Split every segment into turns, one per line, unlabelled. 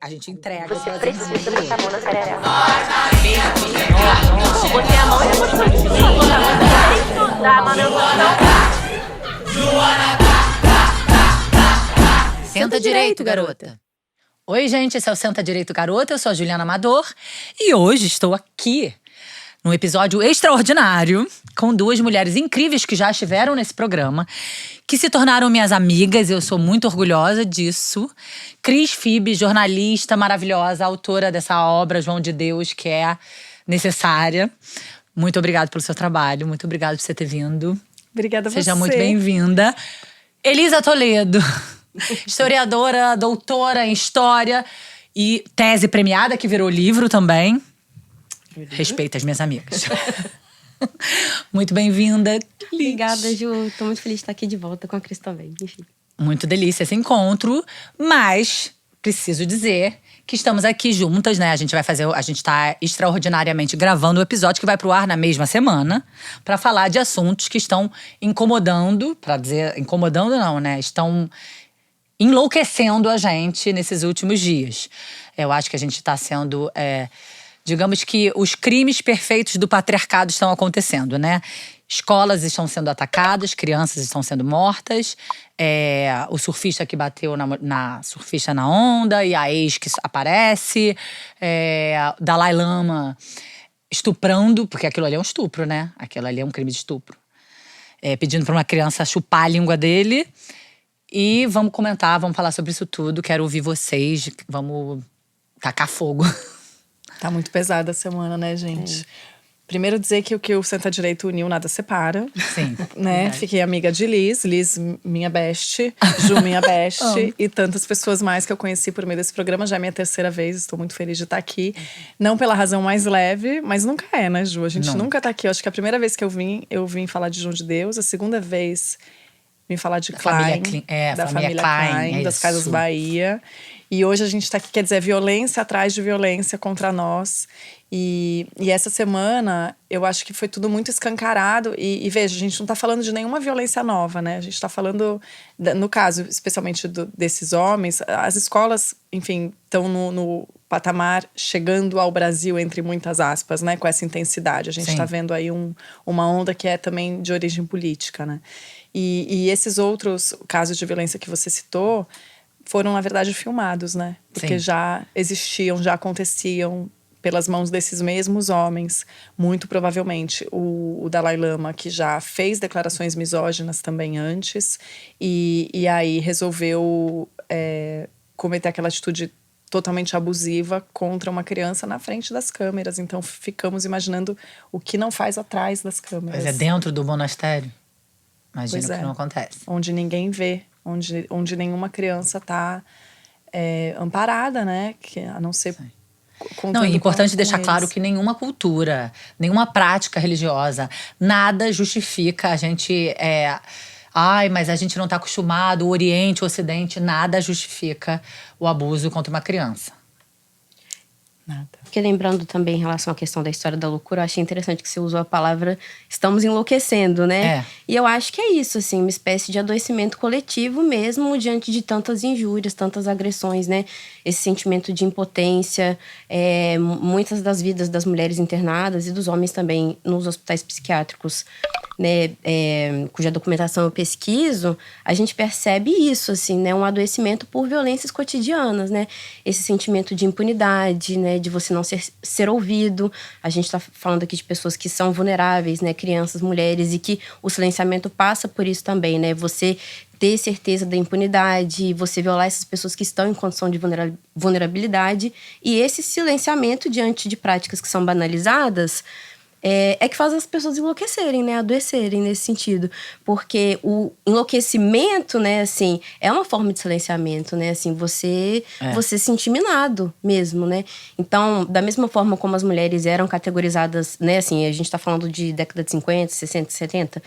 A gente entrega.
Você precisa botar a mão na sararela. Botei a mão e depois foi da manutenção.
Senta direito, garota. Oi, gente, esse é o Senta Direito, Garota. Eu sou a Juliana Amador e hoje estou aqui num episódio extraordinário com duas mulheres incríveis que já estiveram nesse programa, que se tornaram minhas amigas. Eu sou muito orgulhosa disso. Cris Fibe, jornalista maravilhosa, autora dessa obra João de Deus, que é necessária. Muito obrigada pelo seu trabalho, muito obrigada por você ter vindo.
Obrigada a você.
Seja muito bem-vinda. Elisa Toledo, historiadora, doutora em História e tese premiada, que virou livro também. Respeita as minhas amigas. Muito bem-vinda.
Obrigada, Ju. Tô muito feliz de estar aqui de volta com a Cris também. Enfim.
Muito delícia esse encontro, mas preciso dizer que estamos aqui juntas, né? A gente tá extraordinariamente gravando o episódio que vai pro ar na mesma semana para falar de assuntos que estão incomodando, incomodando não, né? Estão enlouquecendo a gente nesses últimos dias. Eu acho que a gente tá sendo… digamos que os crimes perfeitos do patriarcado estão acontecendo, né? Escolas estão sendo atacadas, crianças estão sendo mortas, o surfista que bateu na surfista na onda e a ex que aparece, Dalai Lama estuprando, porque aquilo ali é um estupro, né? Aquilo ali é um crime de estupro. Pedindo para uma criança chupar a língua dele. E vamos comentar, vamos falar sobre isso tudo. Quero ouvir vocês, vamos tacar fogo.
Tá muito pesada a semana, né, gente? Primeiro dizer que o que o Senta Direito uniu nada separa.
Sim.
Né? Fiquei amiga de Liz, minha best, Ju, minha best. E tantas pessoas mais que eu conheci por meio desse programa. Já é minha terceira vez, estou muito feliz de estar aqui. Não pela razão mais leve, mas nunca é, né, Ju? A gente nunca tá aqui. Eu acho que a primeira vez que eu vim falar de João de Deus. A segunda vez, vim falar de Klein. Da família Klein, das Casas Bahia. E hoje a gente tá aqui, quer dizer, violência atrás de violência contra nós. E essa semana, eu acho que foi tudo muito escancarado. E veja, a gente não tá falando de nenhuma violência nova, né? A gente tá falando, no caso, especialmente desses homens. As escolas, enfim, estão no patamar chegando ao Brasil, entre muitas aspas, né? Com essa intensidade. A gente tá vendo aí uma onda que é também de origem política, né? E esses outros casos de violência que você citou foram, na verdade, filmados, né? Porque já existiam, já aconteciam pelas mãos desses mesmos homens. Muito provavelmente o Dalai Lama, que já fez declarações misóginas também antes. E aí resolveu cometer aquela atitude totalmente abusiva contra uma criança na frente das câmeras. Então ficamos imaginando o que não faz atrás das câmeras.
Mas dentro do monastério? Imagino que não acontece.
Onde ninguém vê. Onde nenhuma criança está amparada, né? A não ser…
Não, é importante deixar claro que nenhuma cultura, nenhuma prática religiosa, nada justifica a gente… mas a gente não está acostumado, o Oriente, o Ocidente, nada justifica o abuso contra uma criança.
Nada.
Fiquei lembrando também em relação à questão da história da loucura, eu achei interessante que você usou a palavra estamos enlouquecendo, né? E eu acho que é isso, assim, uma espécie de adoecimento coletivo mesmo diante de tantas injúrias, tantas agressões, né? Esse sentimento de impotência, muitas das vidas das mulheres internadas e dos homens também nos hospitais psiquiátricos, né, cuja documentação eu pesquiso, a gente percebe isso, assim, né, um adoecimento por violências cotidianas, né, esse sentimento de impunidade, né, de você não ser ouvido. A gente está falando aqui de pessoas que são vulneráveis, né, crianças, mulheres, e que o silenciamento passa por isso também, né, você ter certeza da impunidade, você violar essas pessoas que estão em condição de vulnerabilidade, e esse silenciamento diante de práticas que são banalizadas que faz as pessoas enlouquecerem, né? Adoecerem nesse sentido. Porque o enlouquecimento, né, assim, é uma forma de silenciamento, né? Assim, você se sentir minado mesmo, né? Então, da mesma forma como as mulheres eram categorizadas, né? Assim, a gente tá falando de década de 50, 60, 70…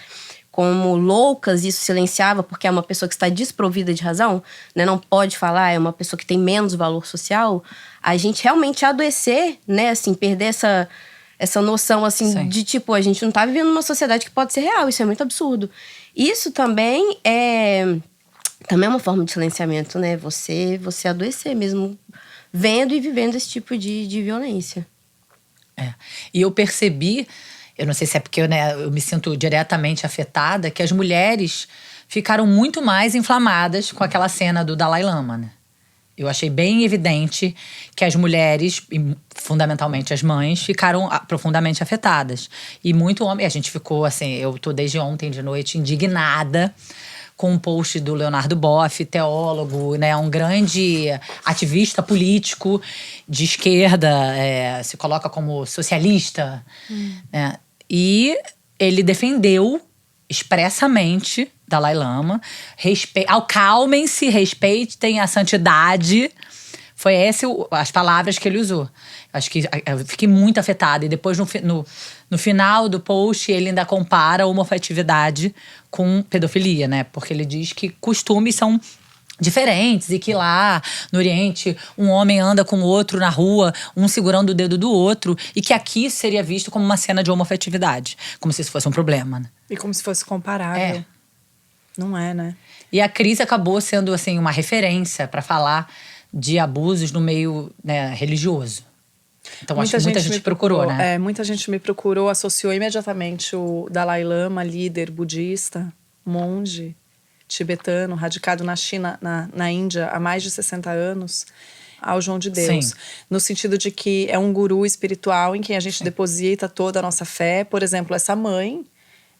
como loucas, isso silenciava porque é uma pessoa que está desprovida de razão, né? Não pode falar, é uma pessoa que tem menos valor social. A gente realmente adoecer, né? Assim, perder essa noção, assim, de tipo, a gente não tá vivendo numa sociedade que pode ser real. Isso é muito absurdo. Isso também também é uma forma de silenciamento, né? Você adoecer mesmo, vendo e vivendo esse tipo de violência.
E eu percebi, eu não sei se é porque eu me sinto diretamente afetada, que as mulheres ficaram muito mais inflamadas com aquela cena do Dalai Lama, né? Eu achei bem evidente que as mulheres, e fundamentalmente as mães, ficaram profundamente afetadas. E muito homem, a gente ficou assim, eu tô desde ontem de noite indignada com um post do Leonardo Boff, teólogo, né, um grande ativista político de esquerda, se coloca como socialista, né? E ele defendeu expressamente Dalai Lama. Acalmem-se, respeitem a santidade. Foi as palavras que ele usou. Acho que eu fiquei muito afetada. E depois, no final do post, ele ainda compara a homoafetividade com pedofilia, né? Porque ele diz que costumes são diferentes e que lá no Oriente um homem anda com o outro na rua, um segurando o dedo do outro, e que aqui seria visto como uma cena de homoafetividade, como se isso fosse um problema, né?
E como se fosse comparável. Não é, né?
E a Cris acabou sendo assim uma referência para falar de abusos no meio, né, religioso. Então acho que muita gente procurou, né?
Muita gente me procurou, associou imediatamente o Dalai Lama, líder budista, monge tibetano, radicado na China, na Índia há mais de 60 anos, ao João de Deus.
Sim.
No sentido de que é um guru espiritual em quem a gente deposita toda a nossa fé. Por exemplo, essa mãe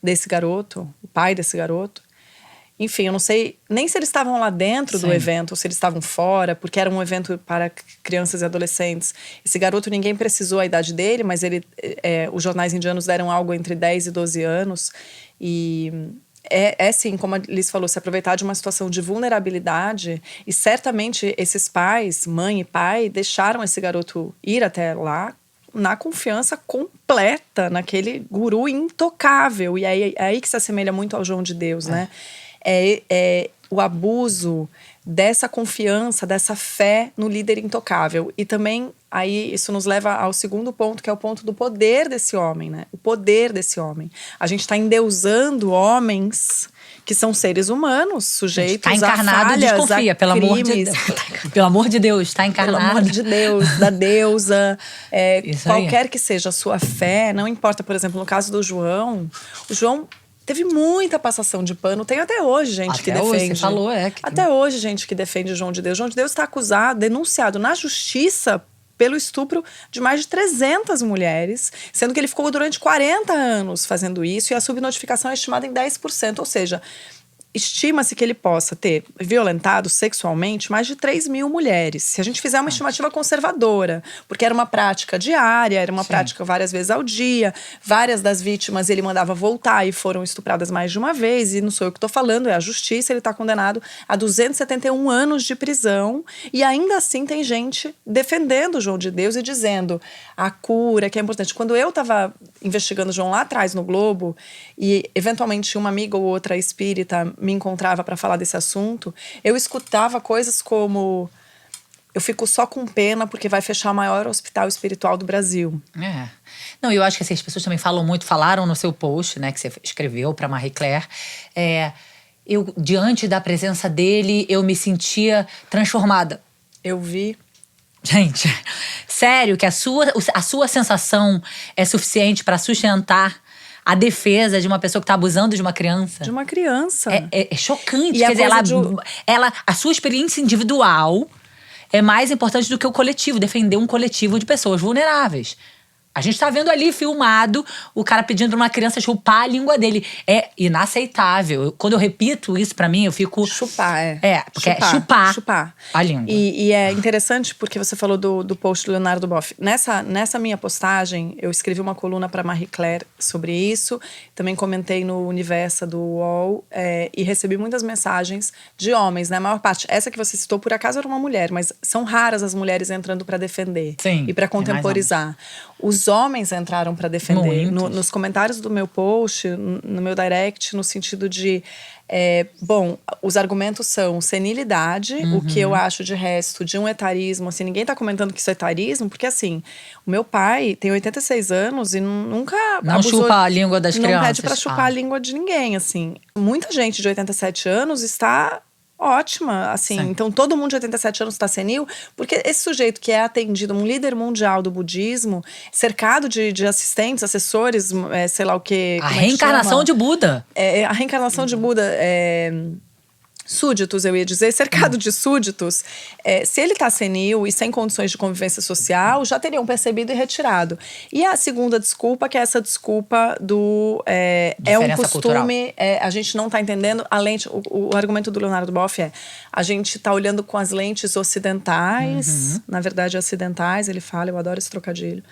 desse garoto, o pai desse garoto. Enfim, eu não sei nem se eles estavam lá dentro do evento ou se eles estavam fora, porque era um evento para crianças e adolescentes. Esse garoto, ninguém precisou a idade dele, mas os jornais indianos deram algo entre 10 e 12 anos. E sim, como a Liz falou, se aproveitar de uma situação de vulnerabilidade. E certamente esses pais, mãe e pai, deixaram esse garoto ir até lá na confiança completa naquele guru intocável. E é aí que se assemelha muito ao João de Deus, né? É o abuso dessa confiança, dessa fé no líder intocável. E também, aí, isso nos leva ao segundo ponto, que é o ponto do poder desse homem, né? O poder desse homem. A gente está endeusando homens que são seres humanos, sujeitos a falhas,
tá encarnado, desconfia, pelo amor de Deus. Pelo amor de Deus, tá encarnado.
Pelo amor de Deus, da deusa. Qualquer que seja a sua fé, não importa, por exemplo, no caso do João, o João teve muita passação de pano. Tem até hoje gente que defende.
Hoje, você falou,
Até hoje gente que defende João de Deus. João de Deus está acusado, denunciado na justiça pelo estupro de mais de 300 mulheres, sendo que ele ficou durante 40 anos fazendo isso, e a subnotificação é estimada em 10%, ou seja, estima-se que ele possa ter violentado sexualmente mais de 3.000 mulheres. Se a gente fizer uma estimativa conservadora, porque era uma prática diária, era uma prática várias vezes ao dia, várias das vítimas ele mandava voltar e foram estupradas mais de uma vez, e não sou eu que estou falando, é a justiça. Ele está condenado a 271 anos de prisão, e ainda assim tem gente defendendo o João de Deus e dizendo a cura, que é importante. Quando eu estava investigando o João lá atrás no Globo, e eventualmente uma amiga ou outra espírita me encontrava para falar desse assunto, eu escutava coisas como: eu fico só com pena porque vai fechar o maior hospital espiritual do Brasil.
Não, eu acho que assim, as pessoas também falaram no seu post, né, que você escreveu para Marie Claire. Eu, diante da presença dele, eu me sentia transformada.
Eu vi.
Gente, sério que a sua sensação é suficiente para sustentar a defesa de uma pessoa que tá abusando de uma criança?
De uma criança.
É chocante.
E
quer dizer, a sua experiência individual é mais importante do que o coletivo. Defender um coletivo de pessoas vulneráveis. A gente tá vendo ali filmado o cara pedindo pra uma criança chupar a língua dele. É inaceitável. Quando eu repito isso pra mim, eu fico…
Chupar,
porque chupar a língua.
E é interessante porque você falou do post do Leonardo Boff. Nessa minha postagem, eu escrevi uma coluna pra Marie Claire sobre isso. Também comentei no Universa do UOL. E recebi muitas mensagens de homens, né? A maior parte. Essa que você citou, por acaso, era uma mulher. Mas são raras as mulheres entrando pra defender.
Sim,
e pra contemporizar. Os homens entraram para defender. Nos comentários do meu post, no meu direct, no sentido de… os argumentos são senilidade, o que eu acho de resto de um etarismo. Assim, ninguém tá comentando que isso é etarismo, porque assim, o meu pai tem 86 anos e nunca
não chupa a língua das crianças.
Não pede pra chupar a língua de ninguém, assim. Muita gente de 87 anos está ótima, assim.
Sim.
Então, todo mundo de 87 anos está senil, porque esse sujeito que é atendido, um líder mundial do budismo, cercado de assistentes, assessores, sei lá o quê.
A reencarnação de Buda.
A reencarnação de Buda. Súditos, eu ia dizer, cercado de súditos, se ele está senil e sem condições de convivência social, já teriam percebido e retirado. E a segunda desculpa, que é essa desculpa do… é um costume, a gente não está entendendo a lente… O argumento do Leonardo Boff a gente está olhando com as lentes ocidentais, na verdade ocidentais, ele fala, eu adoro esse trocadilho.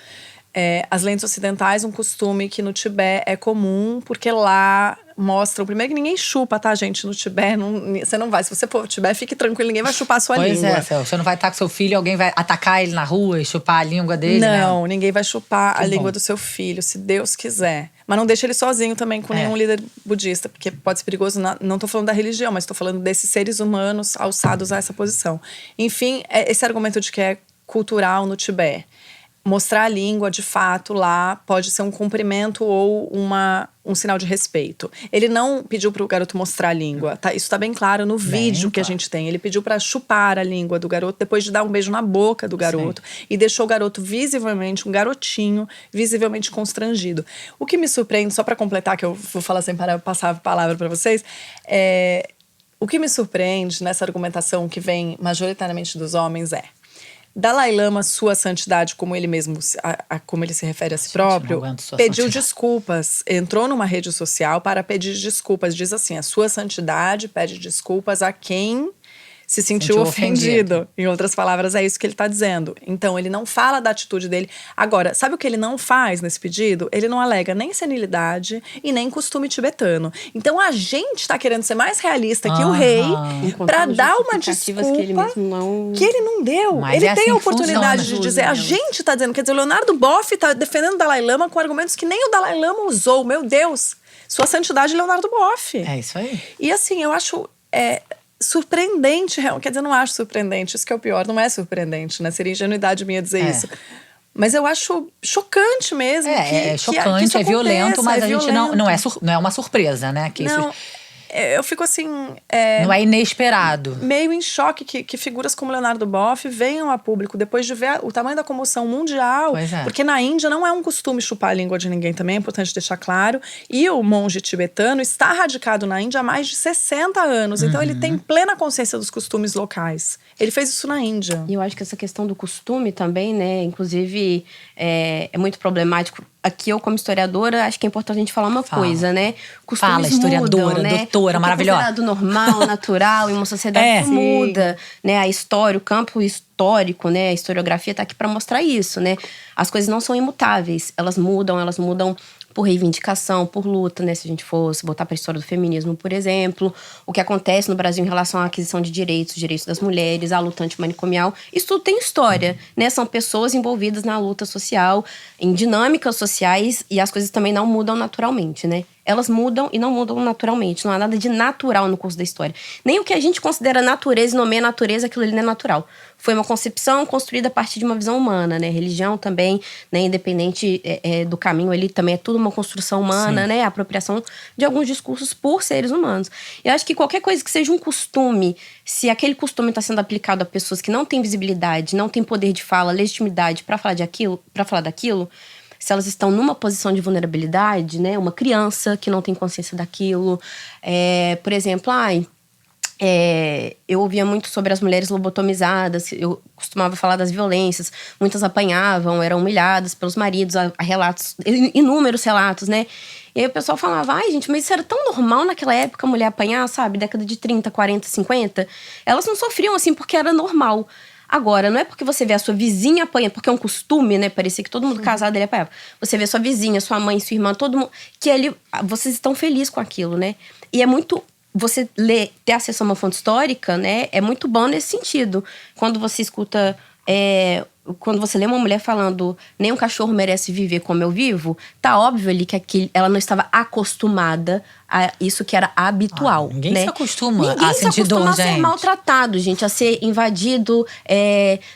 As lentes ocidentais, um costume que no Tibete é comum, porque lá mostram… Primeiro que ninguém chupa, tá, gente? No Tibete, você não vai. Se você for ao Tibete, fique tranquilo, ninguém vai chupar a sua língua.
Pois é, você não vai estar com seu filho, alguém vai atacar ele na rua e chupar a língua dele,
Não,
né?
Ninguém vai chupar a língua do seu filho, se Deus quiser. Mas não deixa ele sozinho também com nenhum líder budista, porque pode ser perigoso. Não tô falando da religião, mas tô falando desses seres humanos alçados a essa posição. Enfim, esse argumento de que é cultural no Tibete. Mostrar a língua, de fato, lá pode ser um cumprimento ou um sinal de respeito. Ele não pediu para o garoto mostrar a língua, tá? Isso tá bem claro no vídeo que a gente tem. Ele pediu para chupar a língua do garoto, depois de dar um beijo na boca do garoto. Sim. E deixou o garoto visivelmente, um garotinho, visivelmente constrangido. O que me surpreende, só para completar, que eu vou falar sem passar a palavra para vocês, o que me surpreende nessa argumentação que vem majoritariamente dos homens Dalai Lama, sua santidade, como ele mesmo, como ele se refere a si próprio, pediu desculpas. Entrou numa rede social para pedir desculpas. Diz assim, a sua santidade pede desculpas a quem se sentiu ofendido. Em outras palavras, é isso que ele está dizendo. Então, ele não fala da atitude dele. Agora, sabe o que ele não faz nesse pedido? Ele não alega nem senilidade e nem costume tibetano. Então, a gente está querendo ser mais realista que o rei para dar uma desculpa que ele não deu. Mas ele tem a oportunidade de dizer, a gente está dizendo, quer dizer, o Leonardo Boff está defendendo o Dalai Lama com argumentos que nem o Dalai Lama usou. Meu Deus! Sua santidade, Leonardo Boff.
É isso aí.
E assim, eu acho… surpreendente, quer dizer, não acho surpreendente, isso que é o pior, não é surpreendente, né? Seria ingenuidade minha dizer isso. Mas eu acho chocante mesmo.
É chocante, que violento, mas a gente não é uma surpresa, né? Que
não. Eu fico assim…
não é inesperado.
Meio em choque que figuras como Leonardo Boff venham a público depois de ver o tamanho da comoção mundial. Porque na Índia não é um costume chupar a língua de ninguém também, é importante deixar claro. E o monge tibetano está radicado na Índia há mais de 60 anos. Então ele tem plena consciência dos costumes locais. Ele fez isso na Índia.
E eu acho que essa questão do costume também, né? Inclusive, é muito problemático. Aqui, eu como historiadora, acho que é importante a gente falar uma coisa, né? Costumes
Fala, historiadora,
mudam, né?
doutora, maravilhosa.
O que é considerado normal, natural, em uma sociedade que muda, né? A história, o campo histórico, né? A historiografia tá aqui para mostrar isso, né? As coisas não são imutáveis, elas mudam por reivindicação, por luta, né? Se a gente fosse botar para a história do feminismo, por exemplo, o que acontece no Brasil em relação à aquisição de direitos das mulheres, a luta antimanicomial, isso tudo tem história, né? São pessoas envolvidas na luta social, em dinâmicas sociais, e as coisas também não mudam naturalmente, né? Elas mudam e não mudam naturalmente. Não há nada de natural no curso da história. Nem o que a gente considera natureza e nomeia natureza, aquilo ali não é natural. Foi uma concepção construída a partir de uma visão humana, né? Religião também, né? Independente do caminho ali, também é tudo uma construção humana, né? A apropriação de alguns discursos por seres humanos. Eu acho que qualquer coisa que seja um costume, se aquele costume está sendo aplicado a pessoas que não têm visibilidade, não têm poder de fala, legitimidade para falar daquilo, se elas estão numa posição de vulnerabilidade, né? Uma criança que não tem consciência daquilo. Por exemplo, eu ouvia muito sobre as mulheres lobotomizadas, eu costumava falar das violências, muitas apanhavam, eram humilhadas pelos maridos, há relatos, inúmeros relatos, né? E aí o pessoal falava, gente, mas isso era tão normal naquela época, a mulher apanhar, sabe? Década de 30, 40, 50. Elas não sofriam assim porque era normal. Agora, não é porque você vê a sua vizinha apanhar, porque é um costume, né? Parecia que todo mundo casado ele apanhava. Você vê sua vizinha, sua mãe, sua irmã, todo mundo… que ali, vocês estão felizes com aquilo, né? E é muito… Você ter acesso a uma fonte histórica, né? É muito bom nesse sentido. Quando você escuta… quando você lê uma mulher falando nenhum cachorro merece viver como eu vivo, tá óbvio ali que ela não estava acostumada isso que era habitual.
Ninguém
né?
se acostuma
Ninguém
a
se
sentir
acostuma
dor,
a ser
gente.
maltratado, gente, a ser invadido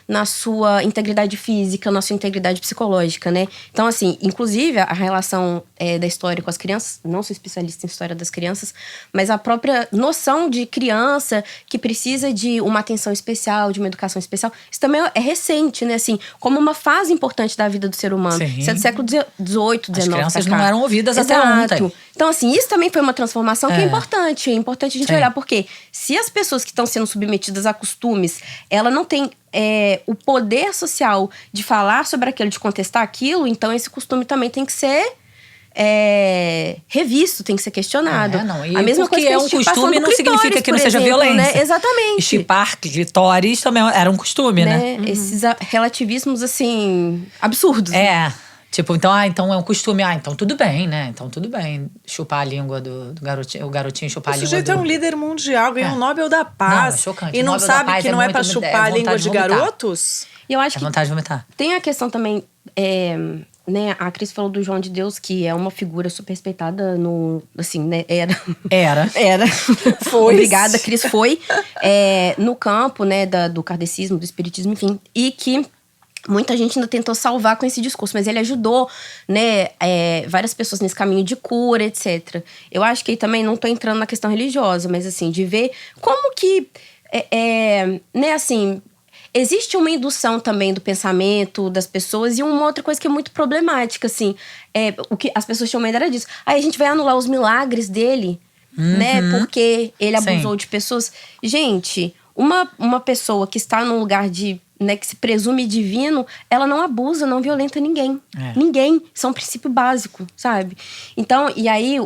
na sua integridade física, na sua integridade psicológica, né? Então, assim, inclusive a relação da história com as crianças, não sou especialista em história das crianças, mas a própria noção de criança que precisa de uma atenção especial, de uma educação especial, isso também é recente, né? Assim, como uma fase importante da vida do ser humano.
Sim.
Isso é do século XVIII, XIX.
As crianças
pra cá.
não eram ouvidas até ontem.
Então, assim, isso também foi uma transformação que é importante. É importante a gente olhar, porque se as pessoas que estão sendo submetidas a costumes, ela não tem o poder social de falar sobre aquilo, de contestar aquilo, então esse costume também tem que ser revisto, tem que ser questionado.
A mesma coisa que é um costume não significa que não seja violência.
Né? Exatamente.
Chipar clitóris também era um costume, né?
Esses relativismos, assim, absurdos.
Tipo, então é um costume. Então tudo bem, né? Então tudo bem chupar a língua do garotinho. O garotinho chupar a língua do…
O sujeito é um líder mundial, ganhou o Nobel da Paz.
Não, é chocante.
E não
Nobel da
sabe
Paz
que não é pra chupar a língua de garotos?
E eu acho que
vontade de vomitar.
Tem a questão também… né, a Cris falou do João de Deus, que é uma figura super respeitada no… Assim, né? Era.
Foi.
Obrigada, Cris. Foi. No campo, né, do kardecismo, do espiritismo, enfim. E que… muita gente ainda tentou salvar com esse discurso, mas ele ajudou, né, várias pessoas nesse caminho de cura, etc. Eu acho que aí também não tô entrando na questão religiosa, mas assim, de ver como que, né, assim, existe uma indução também do pensamento das pessoas e uma outra coisa que é muito problemática, assim, o que as pessoas tinham medo era disso. Aí a gente vai anular os milagres dele, né, porque ele abusou de pessoas. Gente, uma pessoa que está num lugar de… né, que se presume divino, ela não abusa, não violenta ninguém. Ninguém. Isso é um princípio básico, sabe? Então, e aí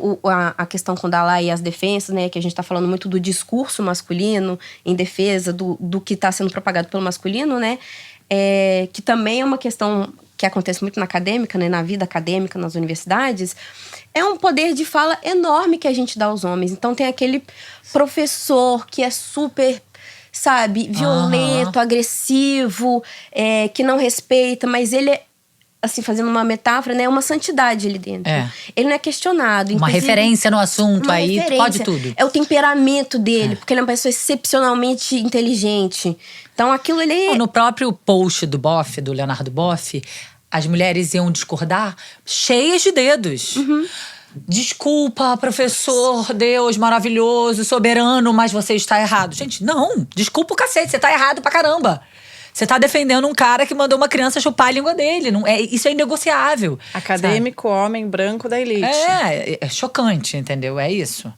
a questão com Dalai e as defensas, né, que a gente tá falando muito do discurso masculino em defesa do que tá sendo propagado pelo masculino, né, que também é uma questão que acontece muito na acadêmica, né, na vida acadêmica, nas universidades, é um poder de fala enorme que a gente dá aos homens. Então tem aquele professor que é super… sabe, violento, agressivo, que não respeita, mas ele é, assim, fazendo uma metáfora, né, é uma santidade ali dentro. Ele não é questionado.
Uma referência no assunto, aí pode tudo.
É o temperamento dele, porque ele é uma pessoa excepcionalmente inteligente. Então aquilo ele…
No próprio post do Boff, do Leonardo Boff, as mulheres iam discordar cheias de dedos. Desculpa, professor, Deus maravilhoso, soberano, mas você está errado. Gente, não, desculpa o cacete, você está errado pra caramba. Você tá defendendo um cara que mandou uma criança chupar a língua dele. Não, isso é inegociável.
Acadêmico, sabe? Homem branco da elite.
É chocante, entendeu? É isso.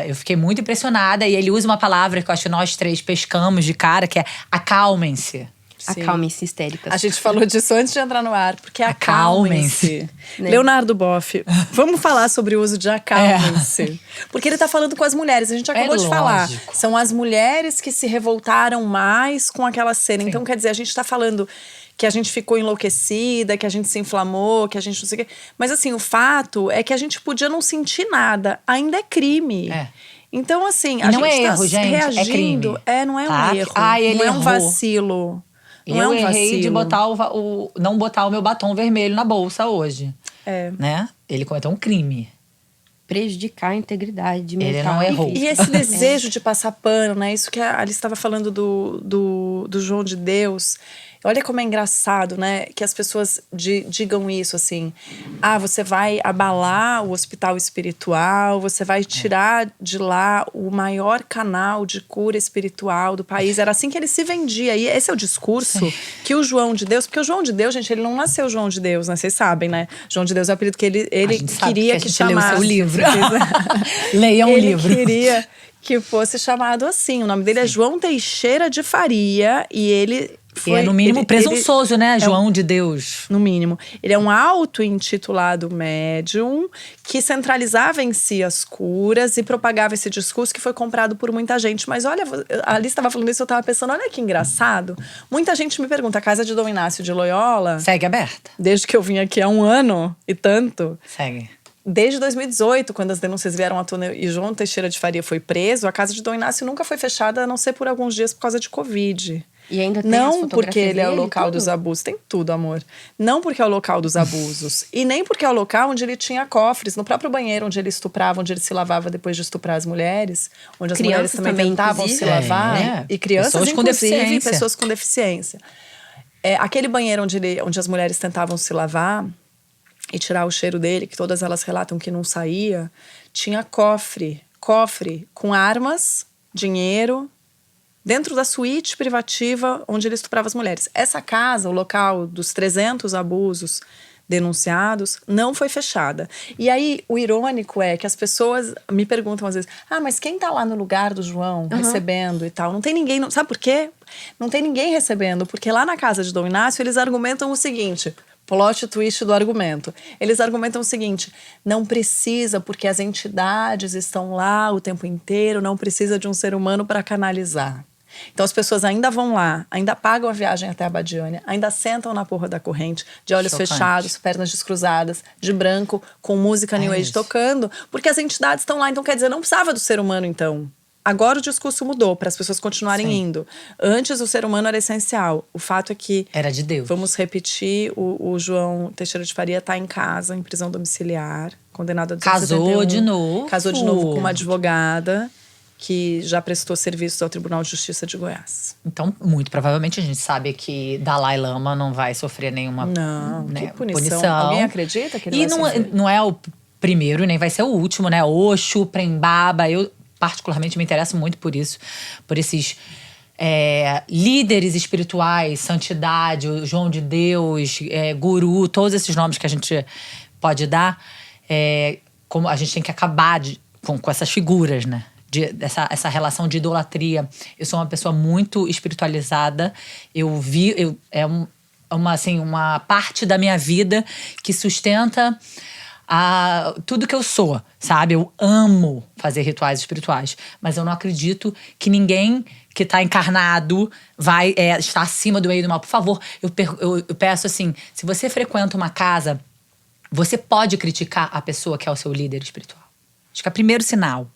Eu fiquei muito impressionada. E ele usa uma palavra que eu acho que nós três pescamos de cara, que é acalmem-se.
Acalmem-se, histéricas.
A gente falou disso antes de entrar no ar, porque acalmem-se.
Né?
Leonardo Boff, vamos falar sobre o uso de acalmem-se. Porque ele tá falando com as mulheres, a gente acabou de falar. São as mulheres que se revoltaram mais com aquela cena. Sim. Então, quer dizer, a gente tá falando que a gente ficou enlouquecida, que a gente se inflamou, que a gente não sei o quê. Mas assim, o fato é que a gente podia não sentir nada. Ainda é crime. Então, assim, a gente
não é erro,
tá
gente,
reagindo.
É crime.
Não é
tá?
um erro.
Ele
não é um
errou.
vacilo. Não
eu
é um
errei
vacilo.
de não botar o meu batom vermelho na bolsa hoje. Né? Ele cometeu um crime.
Prejudicar a integridade mental.
Ele não errou.
E esse desejo de passar pano, né? Isso que a Alice estava falando do João de Deus. Olha como é engraçado, né? Que as pessoas digam isso, assim. Você vai abalar o hospital espiritual, você vai tirar de lá o maior canal de cura espiritual do país. Era assim que ele se vendia. E esse é o discurso que o João de Deus… Porque o João de Deus, gente, ele não nasceu João de Deus, né? Vocês sabem, né? João de Deus é o apelido que ele queria que chamasse.
Leu o seu livro. Leiam o livro.
Ele queria que fosse chamado assim. O nome dele é João Teixeira de Faria e ele…
no mínimo presunçoso, né? João de Deus.
No mínimo. Ele é um auto-intitulado médium que centralizava em si as curas e propagava esse discurso que foi comprado por muita gente. Mas olha, a Alice estava falando isso, eu estava pensando, olha que engraçado. Muita gente me pergunta, a casa de Dom Inácio de Loyola…
Segue aberta.
Desde que eu vim aqui há 1 ano e tanto…
Segue.
Desde 2018, quando as denúncias vieram à tona e João Teixeira de Faria foi preso, a casa de Dom Inácio nunca foi fechada, a não ser por alguns dias por causa de Covid.
E ainda tem
não porque ele é o
dele,
local
tudo?
dos abusos. Tem tudo, amor. Não porque é o local dos abusos. E nem porque é o local onde ele tinha cofres. No próprio banheiro onde ele estuprava, onde ele se lavava depois de estuprar as mulheres. Onde as mulheres
Crianças
também tentavam
inclusive.
se lavar. E crianças,
Pessoas com
inclusive,
deficiência.
pessoas com deficiência. Aquele banheiro onde as mulheres tentavam se lavar e tirar o cheiro dele, que todas elas relatam que não saía, tinha cofre com armas, dinheiro, dentro da suíte privativa onde ele estuprava as mulheres. Essa casa, o local dos 300 abusos denunciados, não foi fechada. E aí, o irônico é que as pessoas me perguntam às vezes, mas quem tá lá no lugar do João, recebendo e tal? Não tem ninguém, sabe por quê? Não tem ninguém recebendo, porque lá na casa de Dom Inácio, eles argumentam o seguinte... Plot twist do argumento. Eles argumentam o seguinte: não precisa, porque as entidades estão lá o tempo inteiro, não precisa de um ser humano para canalizar. Então as pessoas ainda vão lá, ainda pagam a viagem até a Badiânia, ainda sentam na porra da corrente, de olhos fechados, pernas descruzadas, de branco, com música New Age tocando, porque as entidades estão lá. Então quer dizer, não precisava do ser humano então. Agora o discurso mudou para as pessoas continuarem indo. Antes o ser humano era essencial. O fato é que…
Era de Deus.
Vamos repetir, o João Teixeira de Faria está em casa, em prisão domiciliar, condenado a 271.
Casou de novo.
Casou de novo com uma advogada que já prestou serviços ao Tribunal de Justiça de Goiás.
Então, muito provavelmente, a gente sabe que Dalai Lama não vai sofrer nenhuma
que punição. Alguém acredita que ele vai sofrer?
Não é o primeiro, nem vai ser o último, né? Osho, Prembaba, eu particularmente me interesso muito por isso. Por esses líderes espirituais, santidade, o João de Deus, guru, todos esses nomes que a gente pode dar. Como a gente tem que acabar com essas figuras, né? Essa relação de idolatria. Eu sou uma pessoa muito espiritualizada. Uma parte da minha vida que sustenta tudo que eu sou, sabe? Eu amo fazer rituais espirituais, mas eu não acredito que ninguém que tá encarnado vai estar acima do bem e do mal. Por favor, eu peço assim, se você frequenta uma casa, você pode criticar a pessoa que é o seu líder espiritual. Acho que é o primeiro sinal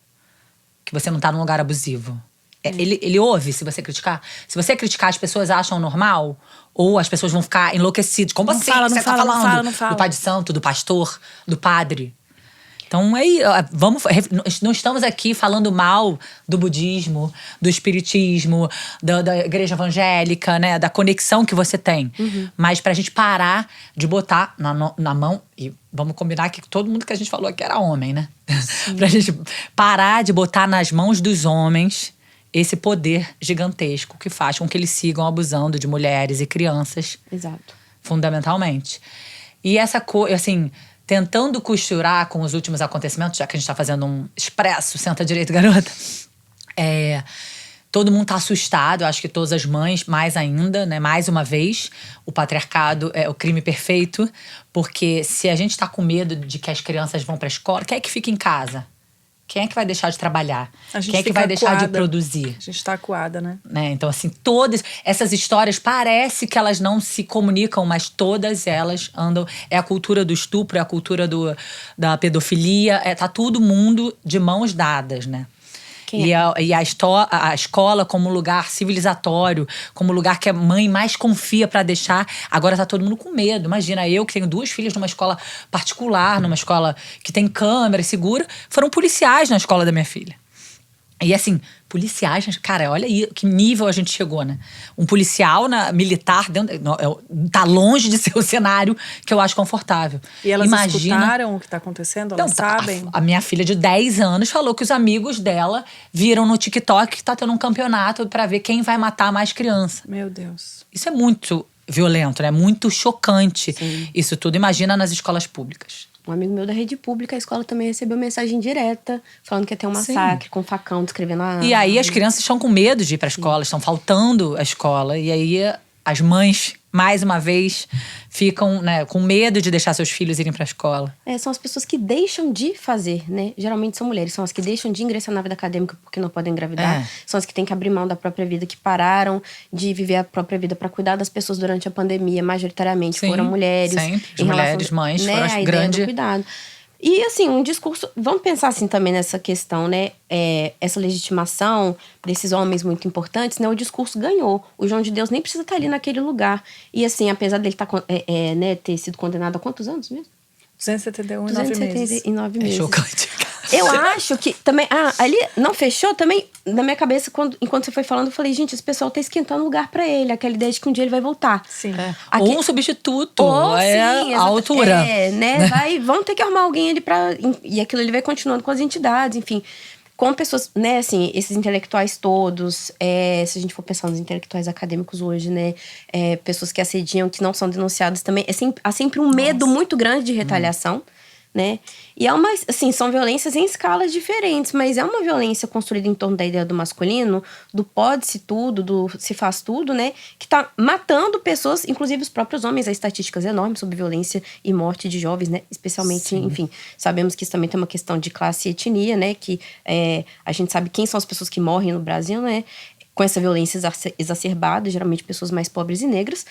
que você não tá num lugar abusivo. Ele ouve se você criticar. Se você criticar, as pessoas acham normal, ou as pessoas vão ficar enlouquecidas. Como assim? Você tá falando
não fala.
do pai de santo, do pastor, do padre. Então, não estamos aqui falando mal do budismo, do espiritismo, da igreja evangélica, né? Da conexão que você tem. Mas pra gente parar de botar na mão… E vamos combinar que todo mundo que a gente falou aqui era homem, né? Pra gente parar de botar nas mãos dos homens esse poder gigantesco que faz com que eles sigam abusando de mulheres e crianças.
Exato.
Fundamentalmente. E essa coisa, assim… Tentando costurar com os últimos acontecimentos, já que a gente tá fazendo um expresso, senta direito, garota. Todo mundo tá assustado, acho que todas as mães, mais ainda, né? Mais uma vez, o patriarcado é o crime perfeito. Porque se a gente tá com medo de que as crianças vão pra escola, quem é que fica em casa? Quem é que vai deixar de trabalhar? Quem é que vai deixar de produzir?
A gente tá acuada, né?
Então, assim, todas essas histórias, parece que elas não se comunicam, mas todas elas andam… É a cultura do estupro, é a cultura da pedofilia, tá todo mundo de mãos dadas, né? E a escola como lugar civilizatório, como lugar que a mãe mais confia pra deixar. Agora tá todo mundo com medo. Imagina, eu que tenho 2 filhas numa escola particular, numa escola que tem câmera segura, foram policiais na escola da minha filha. E assim, policiais, cara, olha aí que nível a gente chegou, né? Um policial militar tá longe de ser o cenário que eu acho confortável.
E elas escutaram o que tá acontecendo? Elas sabem?
A minha filha de 10 anos falou que os amigos dela viram no TikTok que tá tendo um campeonato pra ver quem vai matar mais criança.
Meu Deus.
Isso é muito violento, né? Muito chocante.
Sim.
Isso tudo. Imagina nas escolas públicas.
Um amigo meu da rede pública, a escola também recebeu mensagem direta falando que ia ter um massacre com facão, descrevendo a…
E aí as crianças estão com medo de ir pra escola, estão faltando a escola. E aí as mães, mais uma vez, ficam, né, com medo de deixar seus filhos irem pra escola.
São as pessoas que deixam de fazer, né? Geralmente são mulheres, são as que deixam de ingressar na vida acadêmica porque não podem engravidar. São as que têm que abrir mão da própria vida, que pararam de viver a própria vida pra cuidar das pessoas durante a pandemia. Majoritariamente foram mulheres.
Sempre. As mulheres, mães, foram as grandes…
cuidado. E, assim, um discurso… Vamos pensar, assim, também nessa questão, né? Essa legitimação desses homens muito importantes, né? O discurso ganhou. O João de Deus nem precisa estar ali naquele lugar. E, assim, apesar dele né, ter sido condenado há quantos anos mesmo?
271 e 9 meses.
9 meses.
É chocante.
Eu acho que também… ali não fechou também… Na minha cabeça, enquanto você foi falando, eu falei, gente, esse pessoal tá esquentando lugar pra ele. Aquela ideia de que um dia ele vai voltar.
Sim.
Ou um substituto.
Sim,
a altura.
Né? Vão ter que arrumar alguém ali pra… E aquilo ele vai continuando com as entidades, enfim. Com pessoas, né, assim, esses intelectuais todos, se a gente for pensar nos intelectuais acadêmicos hoje, né, pessoas que assediam, que não são denunciadas também, há sempre um medo muito grande de retaliação, né? E assim, são violências em escalas diferentes, mas é uma violência construída em torno da ideia do masculino, do pode-se tudo, do se faz tudo, né? Que tá matando pessoas, inclusive os próprios homens. Há estatísticas enormes sobre violência e morte de jovens, né? Especialmente, enfim, sabemos que isso também tem uma questão de classe e etnia, né? Que a gente sabe quem são as pessoas que morrem no Brasil, né? Com essa violência exacerbada, geralmente pessoas mais pobres e negras.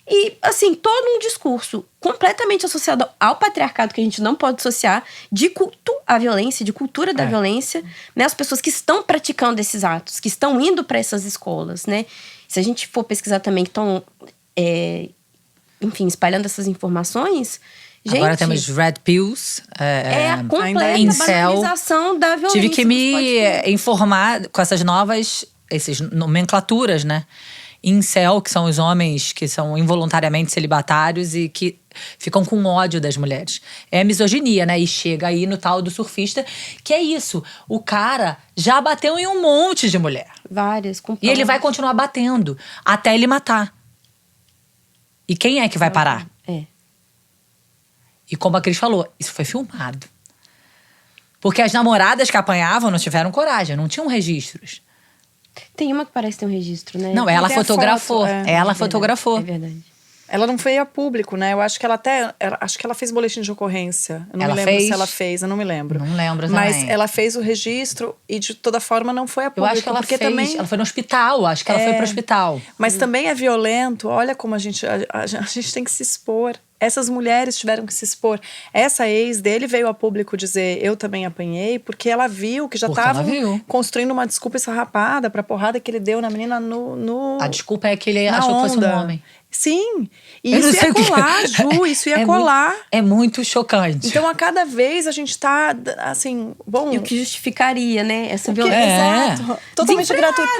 E, assim, todo um discurso completamente associado ao patriarcado, que a gente não pode associar, de culto à violência, de cultura da violência, né? As pessoas que estão praticando esses atos, que estão indo para essas escolas, né? Se a gente for pesquisar também, que estão, enfim, espalhando essas informações… Gente,
agora temos red pills.
A completa banalização da violência.
Tive que me informar com essas novas… essas nomenclaturas, né? Incel, que são os homens que são involuntariamente celibatários e que ficam com ódio das mulheres. É misoginia, né? E chega aí no tal do surfista, que é isso. O cara já bateu em um monte de mulher.
Várias.
E ele vai continuar batendo até ele matar. E quem é que vai parar? E como a Cris falou, isso foi filmado. Porque as namoradas que apanhavam não tiveram coragem, não tinham registros.
Tem uma que parece ter um registro, né?
Não, ela fotografou. Ela fotografou.
É verdade.
Ela não foi a público, né? Eu acho que ela acho que ela fez boletim de ocorrência. Eu não
Ela
me lembro
fez?
se ela fez, eu não me lembro.
Não lembro também.
Mas ela fez o registro e de toda forma não foi a
Eu
público.
acho que ela
porque
fez.
também,
Ela foi no hospital, acho que ela foi pro hospital.
mas também é violento. Olha como a gente tem que se expor. Essas mulheres tiveram que se expor. Essa ex dele veio a público dizer eu também apanhei, porque ela viu que já estavam construindo uma desculpa esfarrapada pra porrada que ele deu na menina no
A desculpa é que ele achou que fosse um homem.
Sim, e isso ia colar, Ju, isso ia colar.
É muito chocante.
Então, a cada vez a gente tá, assim, bom…
E o que justificaria, né, essa violência.
Exato. Totalmente gratuito.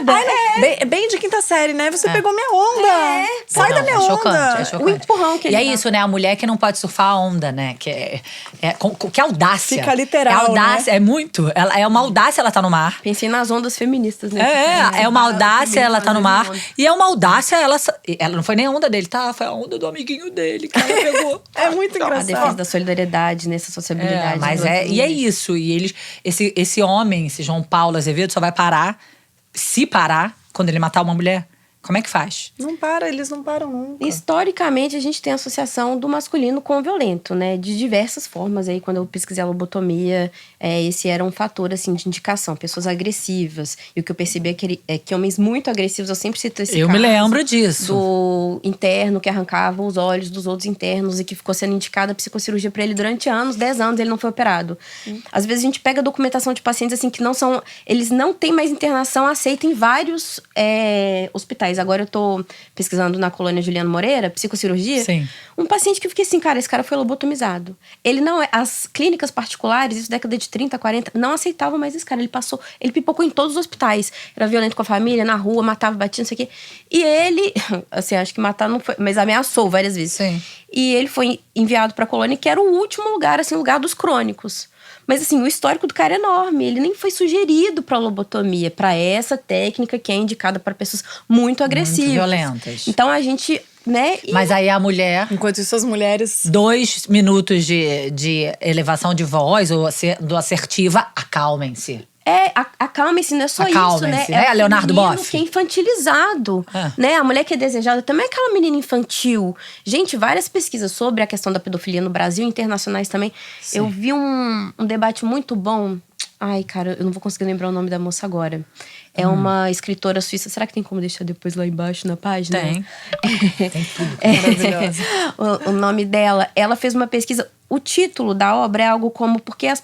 Bem de quinta série, né? Você pegou minha onda. Sai da minha onda.
Chocante, é chocante.
O empurrão que ele
E é
dá.
isso, né? A mulher que não pode surfar a onda, né? Que que audácia.
Fica literal,
é audácia,
né?
É muito. É uma audácia ela tá no mar.
Pensei nas ondas feministas, né?
É uma audácia ela tá no mar. E é uma audácia ela não foi nem a onda dele, tá? Foi a onda do amiguinho dele que ela pegou.
É muito
A
engraçado.
defesa da solidariedade, nessa sociabilidade.
Mas e é isso. E esse homem, esse João Paulo Azevedo, só vai parar, se parar, quando ele matar uma mulher. Como é que faz?
Não para, eles não param nunca.
Historicamente, a gente tem a associação do masculino com o violento, né? De diversas formas. Aí, quando eu pesquisei a lobotomia, esse era um fator, assim, de indicação. Pessoas agressivas. E o que eu percebi é que homens muito agressivos, eu sempre cito esse caso.
Eu me lembro disso.
Do interno que arrancava os olhos dos outros internos e que ficou sendo indicada a psicocirurgia pra ele durante anos, 10 anos, ele não foi operado. Às vezes, a gente pega documentação de pacientes, assim, que não são… Eles não têm mais internação aceita em vários hospitais. Agora eu tô pesquisando na colônia Juliano Moreira, psicocirurgia.
Sim.
Um paciente que eu fiquei assim, cara, esse cara foi lobotomizado. Ele não as clínicas particulares, isso década de 30, 40, não aceitavam mais esse cara. Ele pipocou em todos os hospitais. Era violento com a família, na rua, matava, batia, não sei o quê. E ele, assim, acho que matar não foi, mas ameaçou várias vezes.
Sim.
E ele foi enviado pra colônia, que era o último lugar, assim, o lugar dos crônicos. Mas, assim, o histórico do cara é enorme. Ele nem foi sugerido pra lobotomia, pra essa técnica que é indicada para pessoas muito agressivas.
Muito violentas.
Então, a gente, né…
Mas aí a mulher…
Enquanto isso, as mulheres…
2 minutos de elevação de voz ou do assertiva, acalmem-se.
Acalmem-se, não é só
Acalmem-se,
isso,
né?
É o
Leonardo
menino
Boff.
que é infantilizado, né? A mulher que é desejada também é aquela menina infantil. Gente, várias pesquisas sobre a questão da pedofilia no Brasil, internacionais também. Sim. Eu vi um debate muito bom. Ai, cara, eu não vou conseguir lembrar o nome da moça agora. É uma escritora suíça. Será que tem como deixar depois lá embaixo na página?
Tem. Tem tudo.
Maravilhosa.
O nome dela, ela fez uma pesquisa… o título da obra é algo como Por que as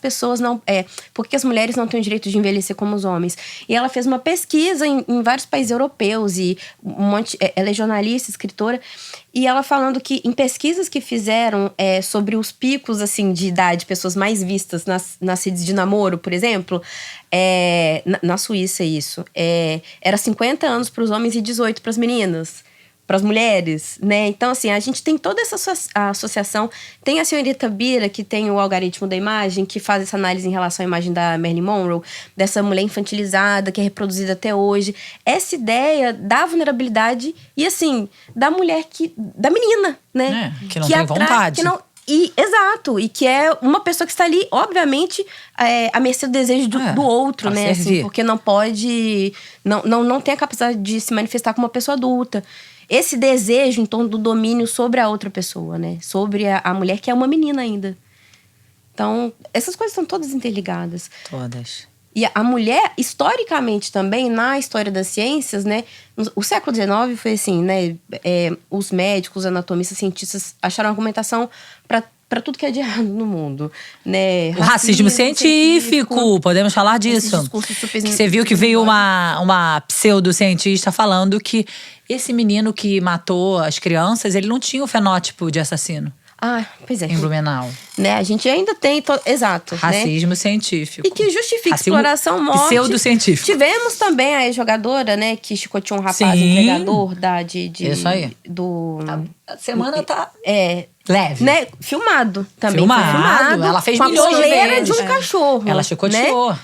mulheres não têm o direito de envelhecer como os homens. E ela fez uma pesquisa em vários países europeus e ela é jornalista, escritora, e ela falando que em pesquisas que fizeram sobre os picos assim, de idade, pessoas mais vistas nas redes de namoro, por exemplo, na Suíça isso, era 50 anos para os homens e 18 para as meninas. Para as mulheres, né? Então, assim, a gente tem toda essa associação. Tem a senhorita Bira, que tem o algoritmo da imagem, que faz essa análise em relação à imagem da Marilyn Monroe, dessa mulher infantilizada, que é reproduzida até hoje. Essa ideia da vulnerabilidade e, assim, da mulher da menina, né?
Que não tem vontade.
Exato, e que é uma pessoa que está ali, obviamente, à mercê do desejo do outro, né? Assim, porque não pode. Não tem a capacidade de se manifestar como uma pessoa adulta. Esse desejo em torno do domínio sobre a outra pessoa, né? Sobre a mulher, que é uma menina ainda. Então, essas coisas estão todas interligadas.
Todas.
E a mulher, historicamente também, na história das ciências, né? O século XIX foi assim, né? Os médicos, os anatomistas, cientistas acharam argumentação para tudo que é de errado no mundo, né?
O racismo científico, podemos falar disso. Que você viu que veio uma pseudocientista falando que esse menino que matou as crianças, ele não tinha o fenótipo de assassino.
Ah, pois é.
Em Blumenau.
Né, a gente ainda tem… Exato.
Racismo científico.
E que justifica exploração, morte.
Pseudocientífico.
Tivemos também a ex-jogadora, né, que chicoteou um rapaz entregador
Isso aí. A semana tá… leve.
Né, filmado também.
Filmado. Ela fez milhões de vezes.
Com a coleira de um cachorro.
Ela chicoteou.
Né?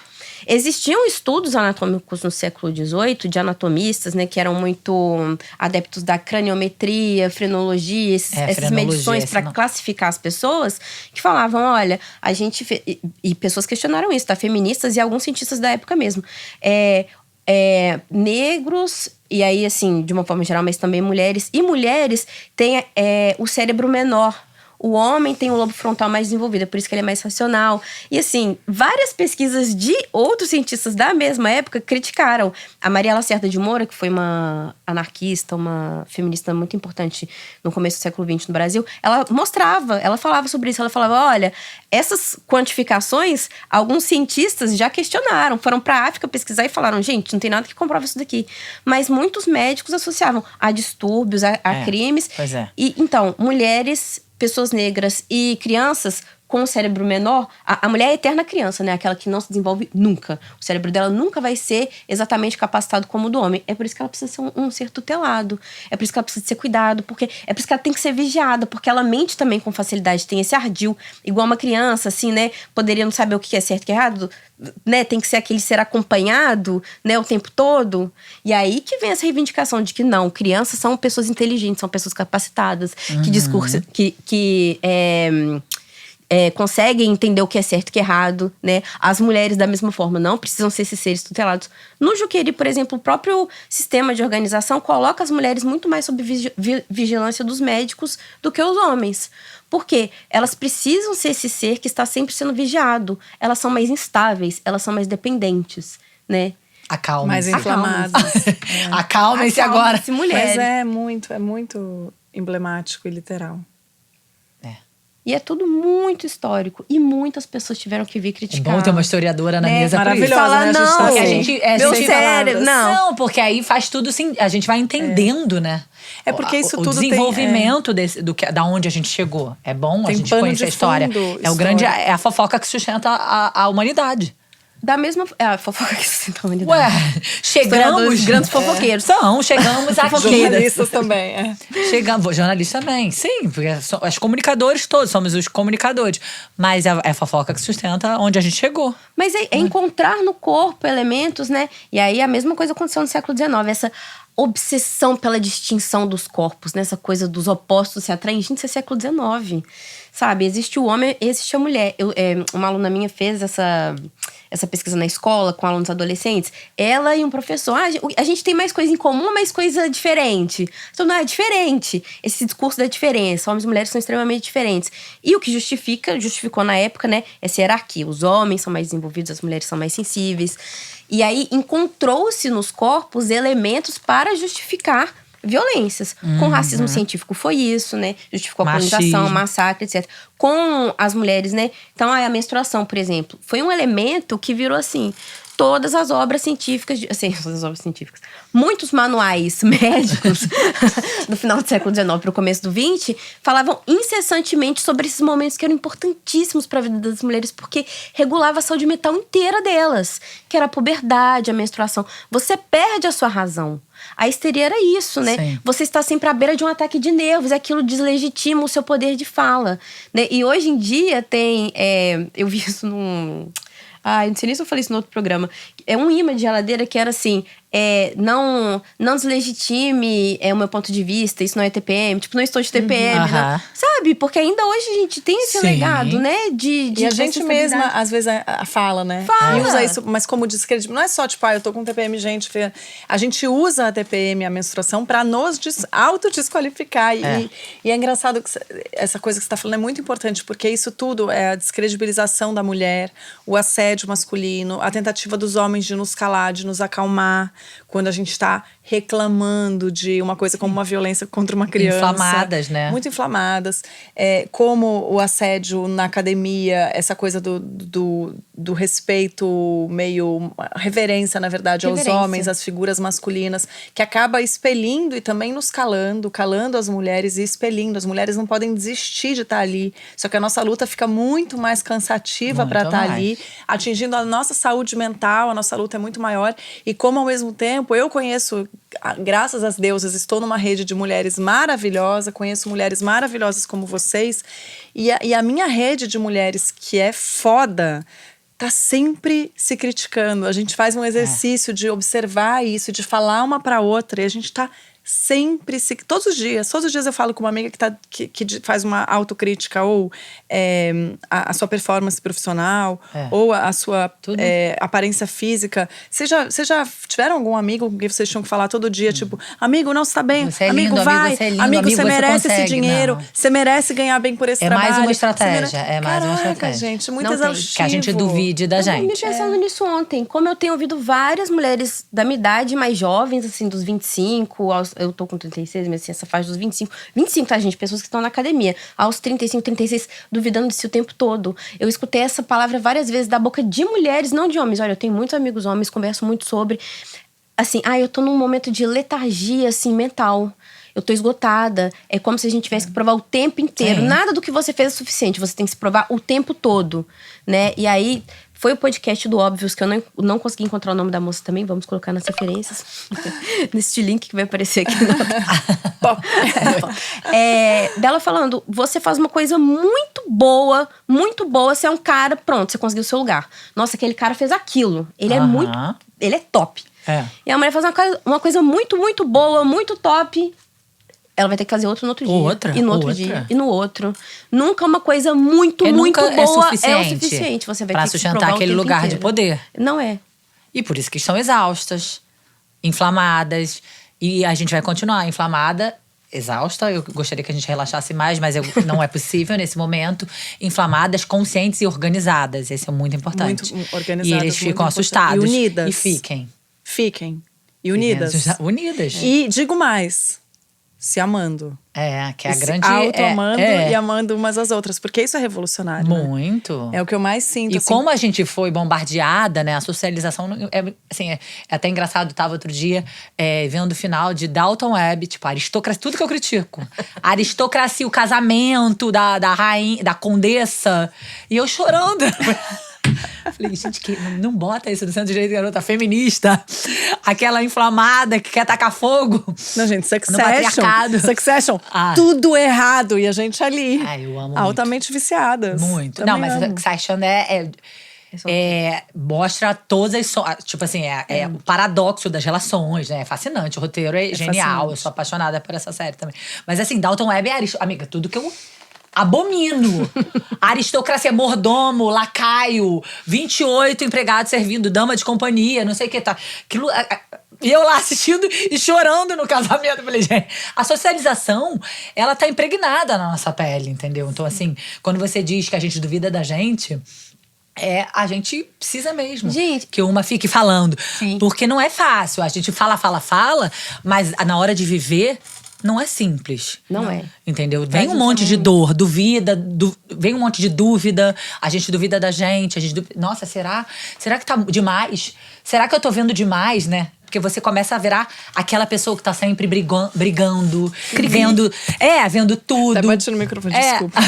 Existiam estudos anatômicos no século XVIII de anatomistas, né, que eram muito adeptos da craniometria, frenologia, essas medições para classificar as pessoas, que falavam, olha, a gente… E pessoas questionaram isso, tá? Feministas e alguns cientistas da época mesmo. Negros… E aí, assim, de uma forma geral, mas também mulheres. E mulheres têm o cérebro menor. O homem tem o lobo frontal mais desenvolvido, é por isso que ele é mais racional. E assim, várias pesquisas de outros cientistas da mesma época criticaram. A Maria Lacerda de Moura, que foi uma anarquista, uma feminista muito importante no começo do século XX no Brasil, ela falava sobre isso. Ela falava, olha, essas quantificações, alguns cientistas já questionaram. Foram para a África pesquisar e falaram, gente, não tem nada que comprove isso daqui. Mas muitos médicos associavam a distúrbios, a crimes.
Pois é.
E então, mulheres… pessoas negras e crianças com o cérebro menor, a mulher é a eterna criança, né? Aquela que não se desenvolve nunca. O cérebro dela nunca vai ser exatamente capacitado como o do homem. É por isso que ela precisa ser um ser tutelado. É por isso que ela precisa ser cuidado. É por isso que ela tem que ser vigiada. Porque ela mente também com facilidade. Tem esse ardil. Igual uma criança, assim, né? Poderia não saber o que é certo e o que é errado. Né? Tem que ser aquele ser acompanhado, né? O tempo todo. E aí que vem essa reivindicação de que não. Crianças são pessoas inteligentes. São pessoas capacitadas. Que discursam… conseguem entender o que é certo e o que é errado, né? As mulheres, da mesma forma, não precisam ser esses seres tutelados. No Juqueri, por exemplo, o próprio sistema de organização coloca as mulheres muito mais sob vigilância dos médicos do que os homens. Por quê? Elas precisam ser esse ser que está sempre sendo vigiado. Elas são mais instáveis, elas são mais dependentes, né?
Acalmem-se.
Mais inflamadas.
Acalmem-se agora.
Mulheres.
Mas é muito emblemático e literal.
E é tudo muito histórico. E muitas pessoas tiveram que vir criticar.
É bom ter uma historiadora na mesa.
Maravilhosa,
falar,
né?
não,
Porque
a gente
meu cérebro,
não, porque aí faz tudo assim, a gente vai entendendo, né?
É porque isso
o
tudo
desenvolvimento da onde a gente chegou. É bom a gente conhecer a história. É a fofoca que sustenta a humanidade.
Da mesma… a fofoca que sustenta a humanidade.
Ué, chegamos…
Grandes fofoqueiros.
Chegamos aqui.
Jornalistas também,
Jornalista também, sim. Porque os comunicadores todos, somos os comunicadores. Mas é a fofoca que sustenta onde a gente chegou.
Mas é encontrar no corpo elementos, né? E aí a mesma coisa aconteceu no século XIX. Essa obsessão pela distinção dos corpos, né? Essa coisa dos opostos se atraem. Gente, isso é século XIX. Sabe? Existe o homem, existe a mulher. Uma aluna minha fez essa pesquisa na escola com alunos adolescentes. Ela e um professor. A gente tem mais coisa em comum, mais coisa diferente. Então, não, é diferente. Esse discurso da diferença. Homens e mulheres são extremamente diferentes. E o que justificou na época, né? Essa hierarquia. Os homens são mais desenvolvidos, as mulheres são mais sensíveis. E aí, encontrou-se nos corpos elementos para justificar violências. Com o racismo científico foi isso, né? Justificou a colonização, massacre, etc. Com as mulheres, né? Então, a menstruação, por exemplo, foi um elemento que virou assim... Todas as obras científicas, muitos manuais médicos do final do século XIX para o começo do XX falavam incessantemente sobre esses momentos que eram importantíssimos para a vida das mulheres, porque regulava a saúde mental inteira delas, que era a puberdade, a menstruação. Você perde a sua razão. A histeria era isso, né?
Sim.
Você está sempre à beira de um ataque de nervos, aquilo deslegitima o seu poder de fala, né? E hoje em dia tem... eu vi isso num... não sei nem se eu falei isso no outro programa. É um imã de geladeira que era assim... não deslegitime o meu ponto de vista, isso não é TPM. Tipo, não estou de TPM, não. Sabe? Porque ainda hoje a gente tem esse legado, né?
E a gente mesma, às vezes, fala, né?
Fala.
E usa isso, mas como descredibilidade. Não é só, tipo, eu tô com TPM, gente. A gente usa a TPM, a menstruação, pra nos autodesqualificar. E é engraçado que essa coisa que você tá falando é muito importante, porque isso tudo é a descredibilização da mulher, o assédio masculino, a tentativa dos homens de nos calar, de nos acalmar. Quando a gente está reclamando de uma coisa como uma violência contra uma criança.
Inflamadas, né?
Muito inflamadas. Como o assédio na academia, essa coisa do respeito, meio reverência, na verdade, aos homens, às figuras masculinas, que acaba expelindo e também nos calando as mulheres e expelindo. As mulheres não podem desistir de estar ali. Só que a nossa luta fica muito mais cansativa para estar ali, atingindo a nossa saúde mental, a nossa luta é muito maior. E como ao mesmo tempo eu conheço, graças às deusas, estou numa rede de mulheres maravilhosa, conheço mulheres maravilhosas como vocês, e a minha rede de mulheres, que é foda, tá sempre se criticando. A gente faz um exercício de observar isso, de falar uma pra outra, e a gente tá sempre se... Todos os dias eu falo com uma amiga que faz uma autocrítica, ou a sua performance profissional, ou a sua aparência física. Vocês já tiveram algum amigo com quem vocês tinham que falar todo dia, tipo, amigo, não, você tá bem,
você é
amigo,
lindo,
vai,
amigo,
você merece esse dinheiro,
não.
Você merece ganhar bem por esse trabalho.
Mais uma estratégia, mais uma
Caraca,
estratégia.
gente, muito
Não
exaustivo.
Que a gente duvide da gente.
Eu me pensando nisso ontem. Como eu tenho ouvido várias mulheres da minha idade, mais jovens, assim, dos 25, eu tô com 36, mas assim, essa faixa dos 25, tá, gente? Pessoas que estão na academia. Aos 35, 36, duvidando de si o tempo todo. Eu escutei essa palavra várias vezes da boca de mulheres, não de homens. Olha, eu tenho muitos amigos homens, converso muito sobre. Assim, eu tô num momento de letargia, assim, mental. Eu tô esgotada. É como se a gente tivesse que provar o tempo inteiro.
Sim.
Nada do que você fez é suficiente. Você tem que se provar o tempo todo, né? E aí... Foi o podcast do Óbvios, que eu não consegui encontrar o nome da moça também. Vamos colocar nas referências. Neste link que vai aparecer aqui. Dela falando, você faz uma coisa muito boa. Você é um cara, pronto, você conseguiu o seu lugar. Nossa, aquele cara fez aquilo. Ele é muito... Ele é top. E a mulher faz uma coisa muito, muito boa, muito top... Ela vai ter que fazer outro no outro dia. E no outro dia. E no outro. Nunca uma coisa muito, muito boa é o suficiente. Você vai
pra
ter que
sustentar
provar
aquele
o tempo
lugar
inteiro.
de poder.
Não é.
E por isso que estão exaustas, inflamadas. E a gente vai continuar inflamada, exausta. Eu gostaria que a gente relaxasse mais, mas não é possível nesse momento. Inflamadas, conscientes e organizadas. Isso é muito importante.
Muito organizadas.
E eles ficam assustados.
E unidas.
E fiquem.
E unidas.
Unidas.
E digo mais... Se amando.
Que é a grande...
Auto-amando e amando umas às outras. Porque isso é revolucionário,
muito.
Né? É o que eu mais sinto.
E
assim.
como a gente foi bombardeada, né? A socialização... é até engraçado, tava outro dia vendo o final de Dalton Webb. Tipo, a aristocracia... Tudo que eu critico. A aristocracia, o casamento da rainha, da condessa. E eu chorando. Falei, gente, não bota isso no centro de direito, garota feminista. Aquela inflamada que quer tacar fogo.
Não, gente, Succession. Tudo errado. E a gente ali.
Eu amo
altamente
muito.
Viciadas.
Muito.
Também
não, mas
amo.
Succession mostra todas as... Tipo assim, o paradoxo das relações, né? É fascinante. O roteiro é genial. Fascinante. Eu sou apaixonada por essa série também. Mas assim, Dalton Webb amiga, tudo que eu... abomino. Aristocracia, mordomo, lacaio, 28 empregados servindo, dama de companhia, não sei o que tá. E eu lá assistindo e chorando no casamento. Eu falei, gente, a socialização, ela tá impregnada na nossa pele, entendeu? Então, assim, quando você diz que a gente duvida da gente, a gente precisa mesmo.
Gente.
Que uma fique falando.
Sim.
Porque não é fácil. A gente fala, mas na hora de viver, não é simples.
Não é.
Entendeu? Vem um monte de dor, vem um monte de dúvida. A gente duvida da gente. Nossa, será que tá demais? Será que eu tô vendo demais, né? Porque você começa a virar aquela pessoa que tá sempre brigando, vendo tudo.
Até bati no microfone, desculpa.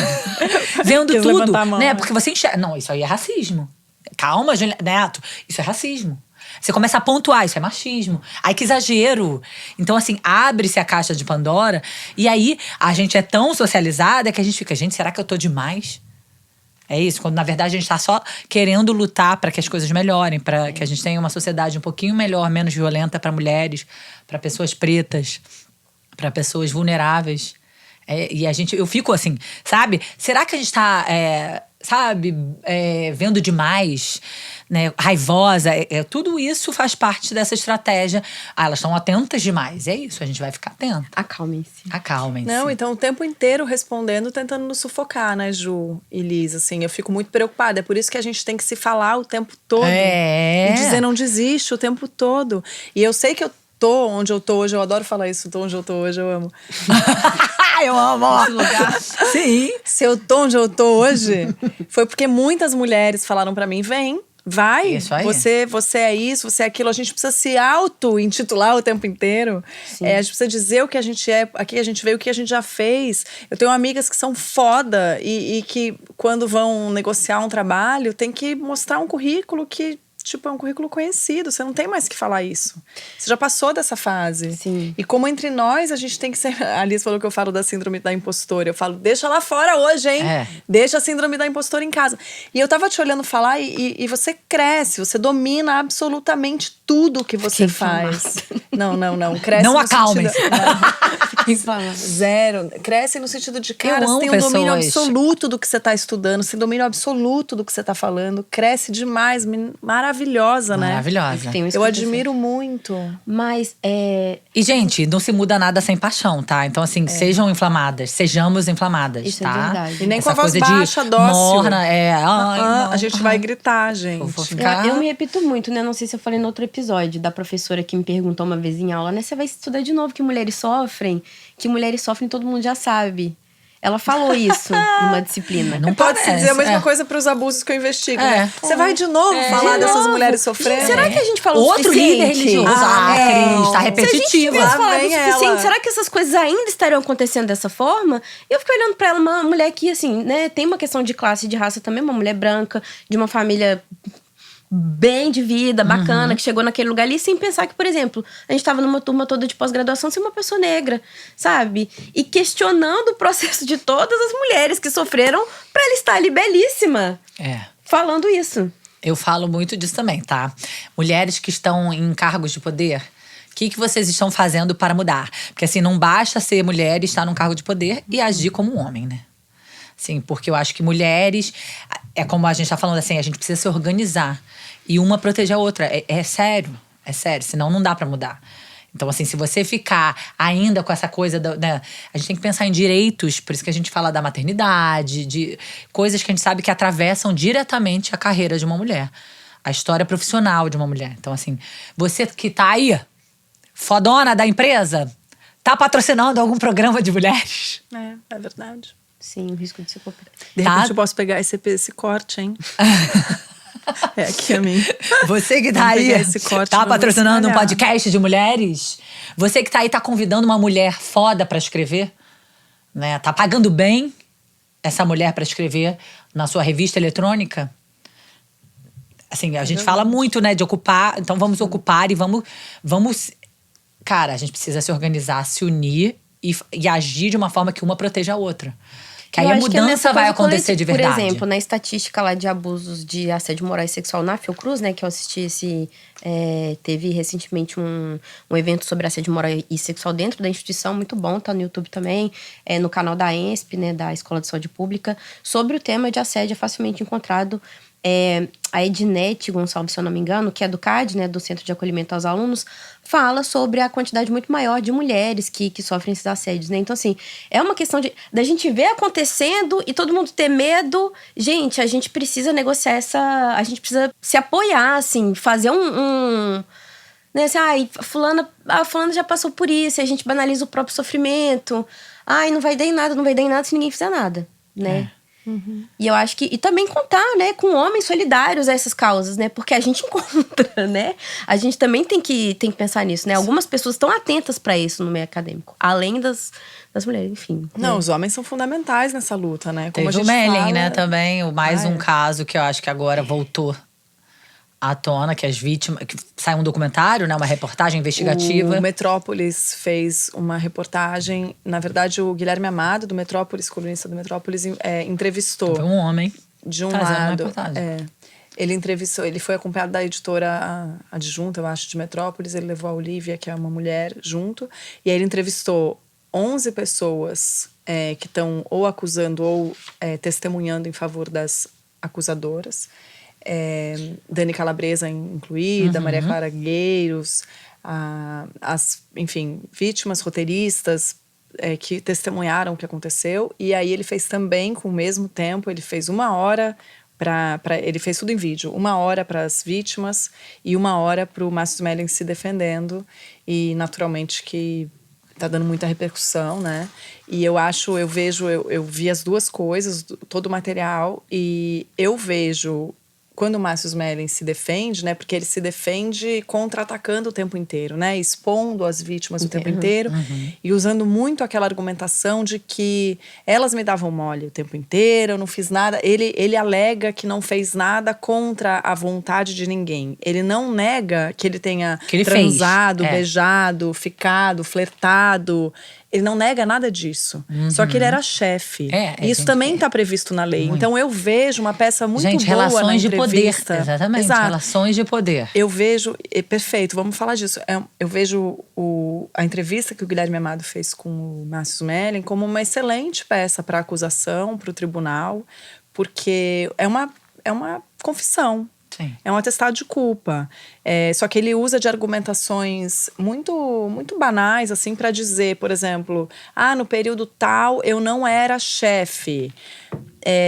Vendo
Quis
tudo,
levantar a mão,
né?
né?
Porque você enxerga… Não, isso aí é racismo. Calma, Neto. Isso é racismo. Você começa a pontuar, isso é machismo. Ai, que exagero. Então, assim, abre-se a caixa de Pandora. E aí, a gente é tão socializada que a gente fica… Gente, será que eu tô demais? É isso, quando na verdade a gente tá só querendo lutar para que as coisas melhorem, para que a gente tenha uma sociedade um pouquinho melhor, menos violenta para mulheres, para pessoas pretas, para pessoas vulneráveis. Eu fico assim, sabe? Será que a gente tá, vendo demais, né? Raivosa? Tudo isso faz parte dessa estratégia. Elas estão atentas demais. É isso, a gente vai ficar atento.
Acalmem-se.
Acalmem-se.
Não, então o tempo inteiro respondendo, tentando nos sufocar, né, Ju e Liz, assim, eu fico muito preocupada, é por isso que a gente tem que se falar o tempo todo. E dizer não desiste o tempo todo. E eu sei que eu tô onde eu tô hoje, eu adoro falar isso, tô onde eu tô hoje, eu amo.
Eu amo esse lugar. Sim.
Se eu tô onde eu tô hoje, foi porque muitas mulheres falaram pra mim, vai,
isso aí.
Você é isso, você é aquilo. A gente precisa se auto-intitular o tempo inteiro. A gente precisa dizer o que a gente é, aqui a gente veio, o que a gente já fez. Eu tenho amigas que são foda e que quando vão negociar um trabalho, tem que mostrar um currículo que… Tipo, é um currículo conhecido, você não tem mais que falar isso. Você já passou dessa fase.
Sim.
E como entre nós, a gente tem que ser… A Alice falou que eu falo da síndrome da impostora. Eu falo, deixa lá fora hoje, hein? Deixa a síndrome da impostora em casa. E eu tava te olhando falar e você cresce, você domina absolutamente tudo que você faz. Não. Cresce
Não
no
acalmem-se.
Zero. Cresce no sentido de, cara, você tem um domínio absoluto do que você tá estudando, você tem domínio absoluto do que você tá falando. Cresce demais, maravilhosa, né?
Maravilhosa.
Eu admiro muito.
Mas
E, gente, não se muda nada sem paixão, tá? Então, assim, sejam inflamadas, sejamos inflamadas,
Isso
tá?
é verdade.
E nem
Essa
com a voz
coisa de
baixa, dócil.
morna,
A gente vai gritar, gente.
Vou ficar…
eu me repito muito, né? Não sei se eu falei no outro episódio da professora que me perguntou uma vez em aula, né? Você vai estudar de novo que mulheres sofrem todo mundo já sabe. Ela falou isso numa disciplina.
Não pode se dizer a mesma coisa para os abusos que eu investigo, né? Você vai de novo falar
de
dessas
novo.
mulheres sofrendo?
Será que a gente falou
Outro
o suficiente?
líder religioso. Cris, tá
Se a gente
repetitiva.
tivesse falado o
vem
suficiente,
ela.
será que essas coisas ainda estariam acontecendo dessa forma? E eu fiquei olhando pra ela, uma mulher que, assim, né, tem uma questão de classe e de raça também, uma mulher branca, de uma família bem de vida, bacana, que chegou naquele lugar ali sem pensar que, por exemplo, a gente tava numa turma toda de pós-graduação sem uma pessoa negra, sabe? E questionando o processo de todas as mulheres que sofreram pra ela estar ali belíssima. Falando isso.
Eu falo muito disso também, tá? Mulheres que estão em cargos de poder, o que vocês estão fazendo para mudar? Porque, assim, não basta ser mulher e estar num cargo de poder e agir como um homem, né? Sim, porque eu acho que mulheres… É como a gente tá falando, assim, a gente precisa se organizar. E uma proteger a outra. É sério, senão não dá pra mudar. Então, assim, se você ficar ainda com essa coisa… né, a gente tem que pensar em direitos, por isso que a gente fala da maternidade, de coisas que a gente sabe que atravessam diretamente a carreira de uma mulher. A história profissional de uma mulher. Então, assim, você que tá aí, fodona da empresa, tá patrocinando algum programa de mulheres?
É verdade.
Sim, o risco de ser copiado.
De repente eu posso pegar esse corte, hein? Aqui a mim.
Você que tá
Vamos
aí,
pegar esse corte,
tá
vamos
patrocinando um
espalhar.
podcast de mulheres? Você que tá aí, tá convidando uma mulher foda pra escrever? Né? Tá pagando bem essa mulher pra escrever na sua revista eletrônica? Assim, a gente fala muito, né, de ocupar. Então vamos ocupar e vamos… Cara, a gente precisa se organizar, se unir e agir de uma forma que uma proteja a outra. Que aí
Eu
a
acho que é
mudança
nessa
vai
coisa
acontecer de verdade.
Por exemplo, na estatística lá de abusos de assédio moral e sexual na Fiocruz, né, que eu assisti teve recentemente um evento sobre assédio moral e sexual dentro da instituição, muito bom, tá no YouTube também, no canal da ENSP, né, da Escola de Saúde Pública, sobre o tema de assédio facilmente encontrado A Ednete Gonçalves, se eu não me engano, que é do CAD, né, do Centro de Acolhimento aos Alunos, fala sobre a quantidade muito maior de mulheres que sofrem esses assédios, né? Então, assim, é uma questão da gente ver acontecendo e todo mundo ter medo. Gente, a gente precisa negociar a gente precisa se apoiar, assim, fazer né, assim, fulana já passou por isso, e a gente banaliza o próprio sofrimento. Não vai dar em nada se ninguém fizer nada, né? E eu acho que... E também contar, né, com homens solidários a essas causas, né? Porque a gente encontra, né? A gente também tem que pensar nisso, né? Algumas pessoas estão atentas para isso no meio acadêmico. Além das mulheres, enfim.
Não,
né?
os homens são fundamentais nessa luta, né? Como
Teve
a gente
o Mellen,
fala...
né, também. Mais um caso que eu acho que agora voltou à tona, que as vítimas... Que sai um documentário, né? Uma reportagem investigativa.
O Metrópolis fez uma reportagem. Na verdade, o Guilherme Amado, do Metrópolis, colunista do Metrópolis, entrevistou.
Foi um homem
De um
fazendo uma
lado.
reportagem.
Ele entrevistou, ele foi acompanhado da editora adjunta, eu acho, de Metrópolis. Ele levou a Olivia, que é uma mulher, junto. E aí ele entrevistou 11 pessoas que estão ou acusando ou testemunhando em favor das acusadoras. Dani Calabresa incluída, Maria Clara Gueiros, enfim, vítimas, roteiristas que testemunharam o que aconteceu. E aí ele fez também, com o mesmo tempo, ele fez 1 hora ele fez tudo em vídeo, 1 hora para as vítimas e 1 hora para o Márcio Smelling se defendendo. E naturalmente que tá dando muita repercussão, né? E eu vi as duas coisas, todo o material, e eu vejo quando o Márcio Smelling se defende, né? Porque ele se defende contra-atacando o tempo inteiro, né? Expondo as vítimas o tempo inteiro e usando muito aquela argumentação de que elas me davam mole o tempo inteiro, eu não fiz nada. Ele alega que não fez nada contra a vontade de ninguém. Ele não nega que ele tenha transado, beijado, ficado, flertado. Ele não nega nada disso. Só que ele era chefe. E isso também está previsto na lei. Muito. Então eu vejo uma peça muito boa
relações
na entrevista.
De poder. Exatamente,
exato.
Relações de poder.
Eu vejo... Perfeito, vamos falar disso. Eu vejo a entrevista que o Guilherme Amado fez com o Márcio Smelling como uma excelente peça para a acusação, para o tribunal. Porque é uma confissão.
Sim.
É um atestado de culpa. Só que ele usa de argumentações muito, muito banais, assim, para dizer, por exemplo, no período tal eu não era chefe.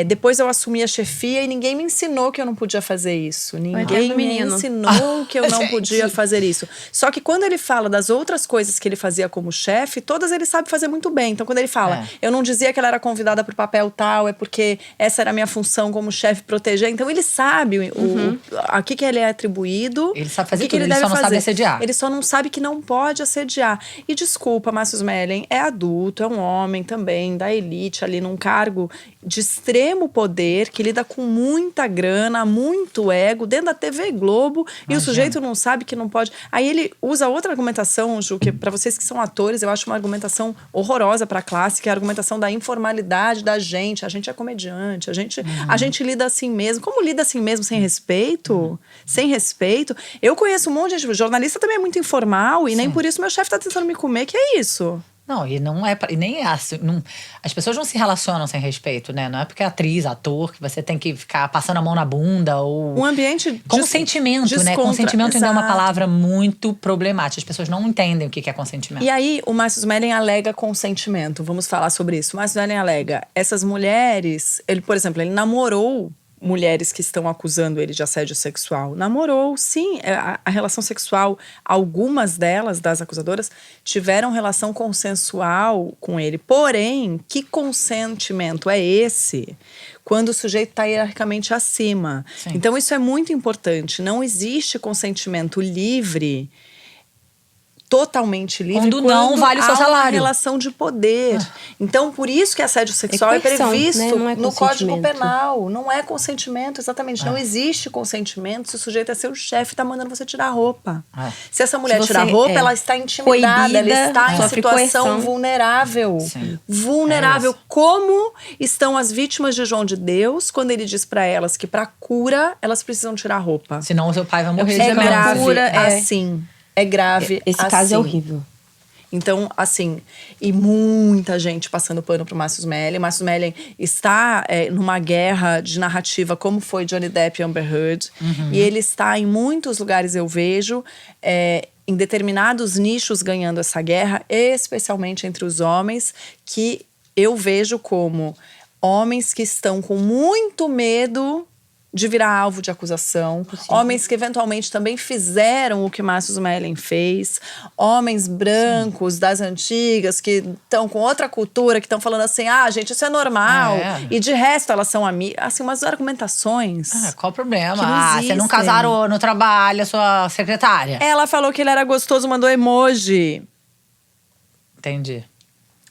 Depois eu assumi a chefia e ninguém me ensinou que eu não podia fazer isso. Ninguém me ensinou que eu não podia fazer isso. Só que quando ele fala das outras coisas que ele fazia como chefe, todas ele sabe fazer muito bem. Então quando ele fala, eu não dizia que ela era convidada para o papel tal, é porque essa era a minha função como chefe, proteger. Então ele sabe a que ele é atribuído.
Ele sabe fazer tudo, ele só não sabe assediar.
Ele só não sabe que não pode assediar. E desculpa, Márcio Smelling é adulto, é um homem também, da elite, ali num cargo de extremo poder, que lida com muita grana, muito ego, dentro da TV Globo, e o sujeito não sabe que não pode. Aí ele usa outra argumentação, Ju, que para vocês que são atores, eu acho uma argumentação horrorosa para a classe, que é a argumentação da informalidade da gente. A gente é comediante, a gente lida assim mesmo. Como lida assim mesmo, sem respeito? Sem respeito. Eu conheço um monte de gente, jornalista também é muito informal, e nem por isso meu chefe tá tentando me comer, que é isso?
Não, e não é e nem é assim. As pessoas não se relacionam sem respeito, né? Não é porque é atriz, ator, que você tem que ficar passando a mão na bunda ou.
Um ambiente.
Consentimento, né? Consentimento ainda é uma palavra muito problemática. As pessoas não entendem o que é consentimento.
E aí, o Márcio Smelling alega consentimento. Vamos falar sobre isso. O Márcio Smelling alega. Essas mulheres. Ele, por exemplo, ele namorou mulheres que estão acusando ele de assédio sexual. Namorou, sim. A relação sexual, algumas delas, das acusadoras, tiveram relação consensual com ele. Porém, que consentimento é esse quando o sujeito está hierarquicamente acima? Sim. Então, isso é muito importante. Não existe consentimento livre, totalmente livre,
quando não vale o seu salário.
Uma relação de poder. Então, por isso que assédio sexual é previsto, né? Não é no Código Penal. Não é consentimento, exatamente. Não existe consentimento se o sujeito é seu chefe e está mandando você tirar a roupa. Se essa mulher tirar a roupa, ela está intimidada, coibida, ela está em situação vulnerável. Sim. Vulnerável. Como estão as vítimas de João de Deus quando ele diz para elas que para cura elas precisam tirar a roupa?
Senão o seu pai vai morrer.
É grave, assim. É grave.
Esse caso é horrível.
Então, assim, e muita gente passando pano pro Márcio Smelling. Márcio Smelling está numa guerra de narrativa, como foi Johnny Depp e Amber Heard. E ele está em muitos lugares, eu vejo, em determinados nichos ganhando essa guerra, especialmente entre os homens, que eu vejo como homens que estão com muito medo de virar alvo de acusação. Homens que eventualmente também fizeram o que Márcio Smelling fez. Homens brancos das antigas que estão com outra cultura, que estão falando assim, gente, isso é normal. E de resto elas são amigas. Assim, umas argumentações.
Qual o problema?
Que não
Você não casaram no trabalho, a sua secretária.
Ela falou que ele era gostoso, mandou emoji.
Entendi.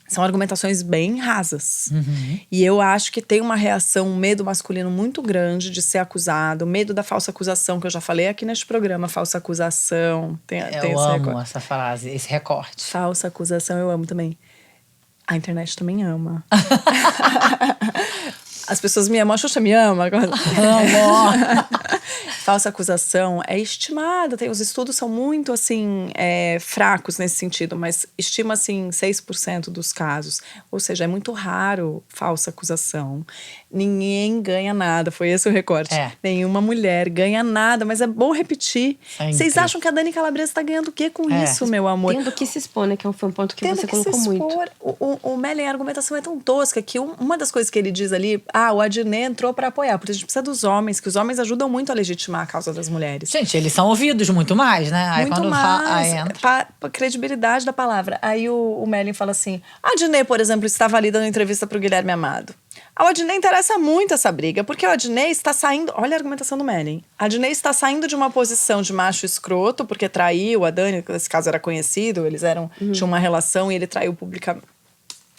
São argumentações bem rasas. E eu acho que tem uma reação, um medo masculino muito grande de ser acusado. Medo da falsa acusação, que eu já falei aqui neste programa. Falsa acusação.
Eu amo essa frase, esse recorte.
Falsa acusação, eu amo também. A internet também ama. As pessoas me amam, a Xuxa me ama.
Amo.
Falsa acusação é estimada. Os estudos são muito, assim, fracos nesse sentido. Mas estima, assim, 6% dos casos. Ou seja, é muito raro falsa acusação. Ninguém ganha nada. Foi esse o recorte. Nenhuma mulher ganha nada. Mas é bom repetir. Vocês acham que a Dani Calabresa tá ganhando o quê com isso, meu amor?
Tendo que se expor, né? Que foi um ponto que você colocou muito.
O Mellen, a argumentação é tão tosca que uma das coisas que ele diz ali… o Adnet entrou pra apoiar. Porque a gente precisa dos homens. Que os homens ajudam muito a legitimar a causa das mulheres.
Gente, eles são ouvidos muito mais, né? Aí
muito
quando
mais. Pra credibilidade da palavra. Aí o Mellen fala assim… A Adnet, por exemplo, estava ali dando entrevista pro Guilherme Amado. Ao Adnet interessa muito essa briga, porque o Adnet está saindo… Olha a argumentação do Mellen. A Adnet está saindo de uma posição de macho escroto, porque traiu a Dani, esse caso era conhecido, eles tinham uma relação e ele traiu publicamente.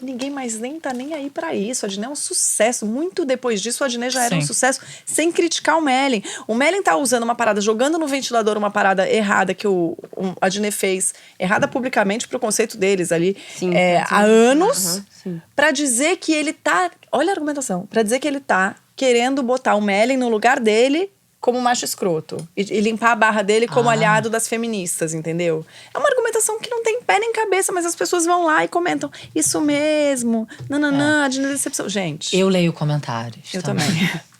Ninguém mais nem tá nem aí pra isso. O Adnet é um sucesso. Muito depois disso, o Adnet já era um sucesso, sem criticar o Mellen. O Mellen tá usando uma parada, jogando no ventilador uma parada errada que o Adnet fez, errada publicamente pro conceito deles ali, há anos, pra dizer que ele tá… Olha a argumentação. Pra dizer que ele tá querendo botar o Mellen no lugar dele como macho escroto. E limpar a barra dele como aliado das feministas, entendeu? É uma argumentação que não tem pé nem cabeça, mas as pessoas vão lá e comentam. Isso mesmo. Não, de decepção. Gente.
Eu leio comentários.
Eu também.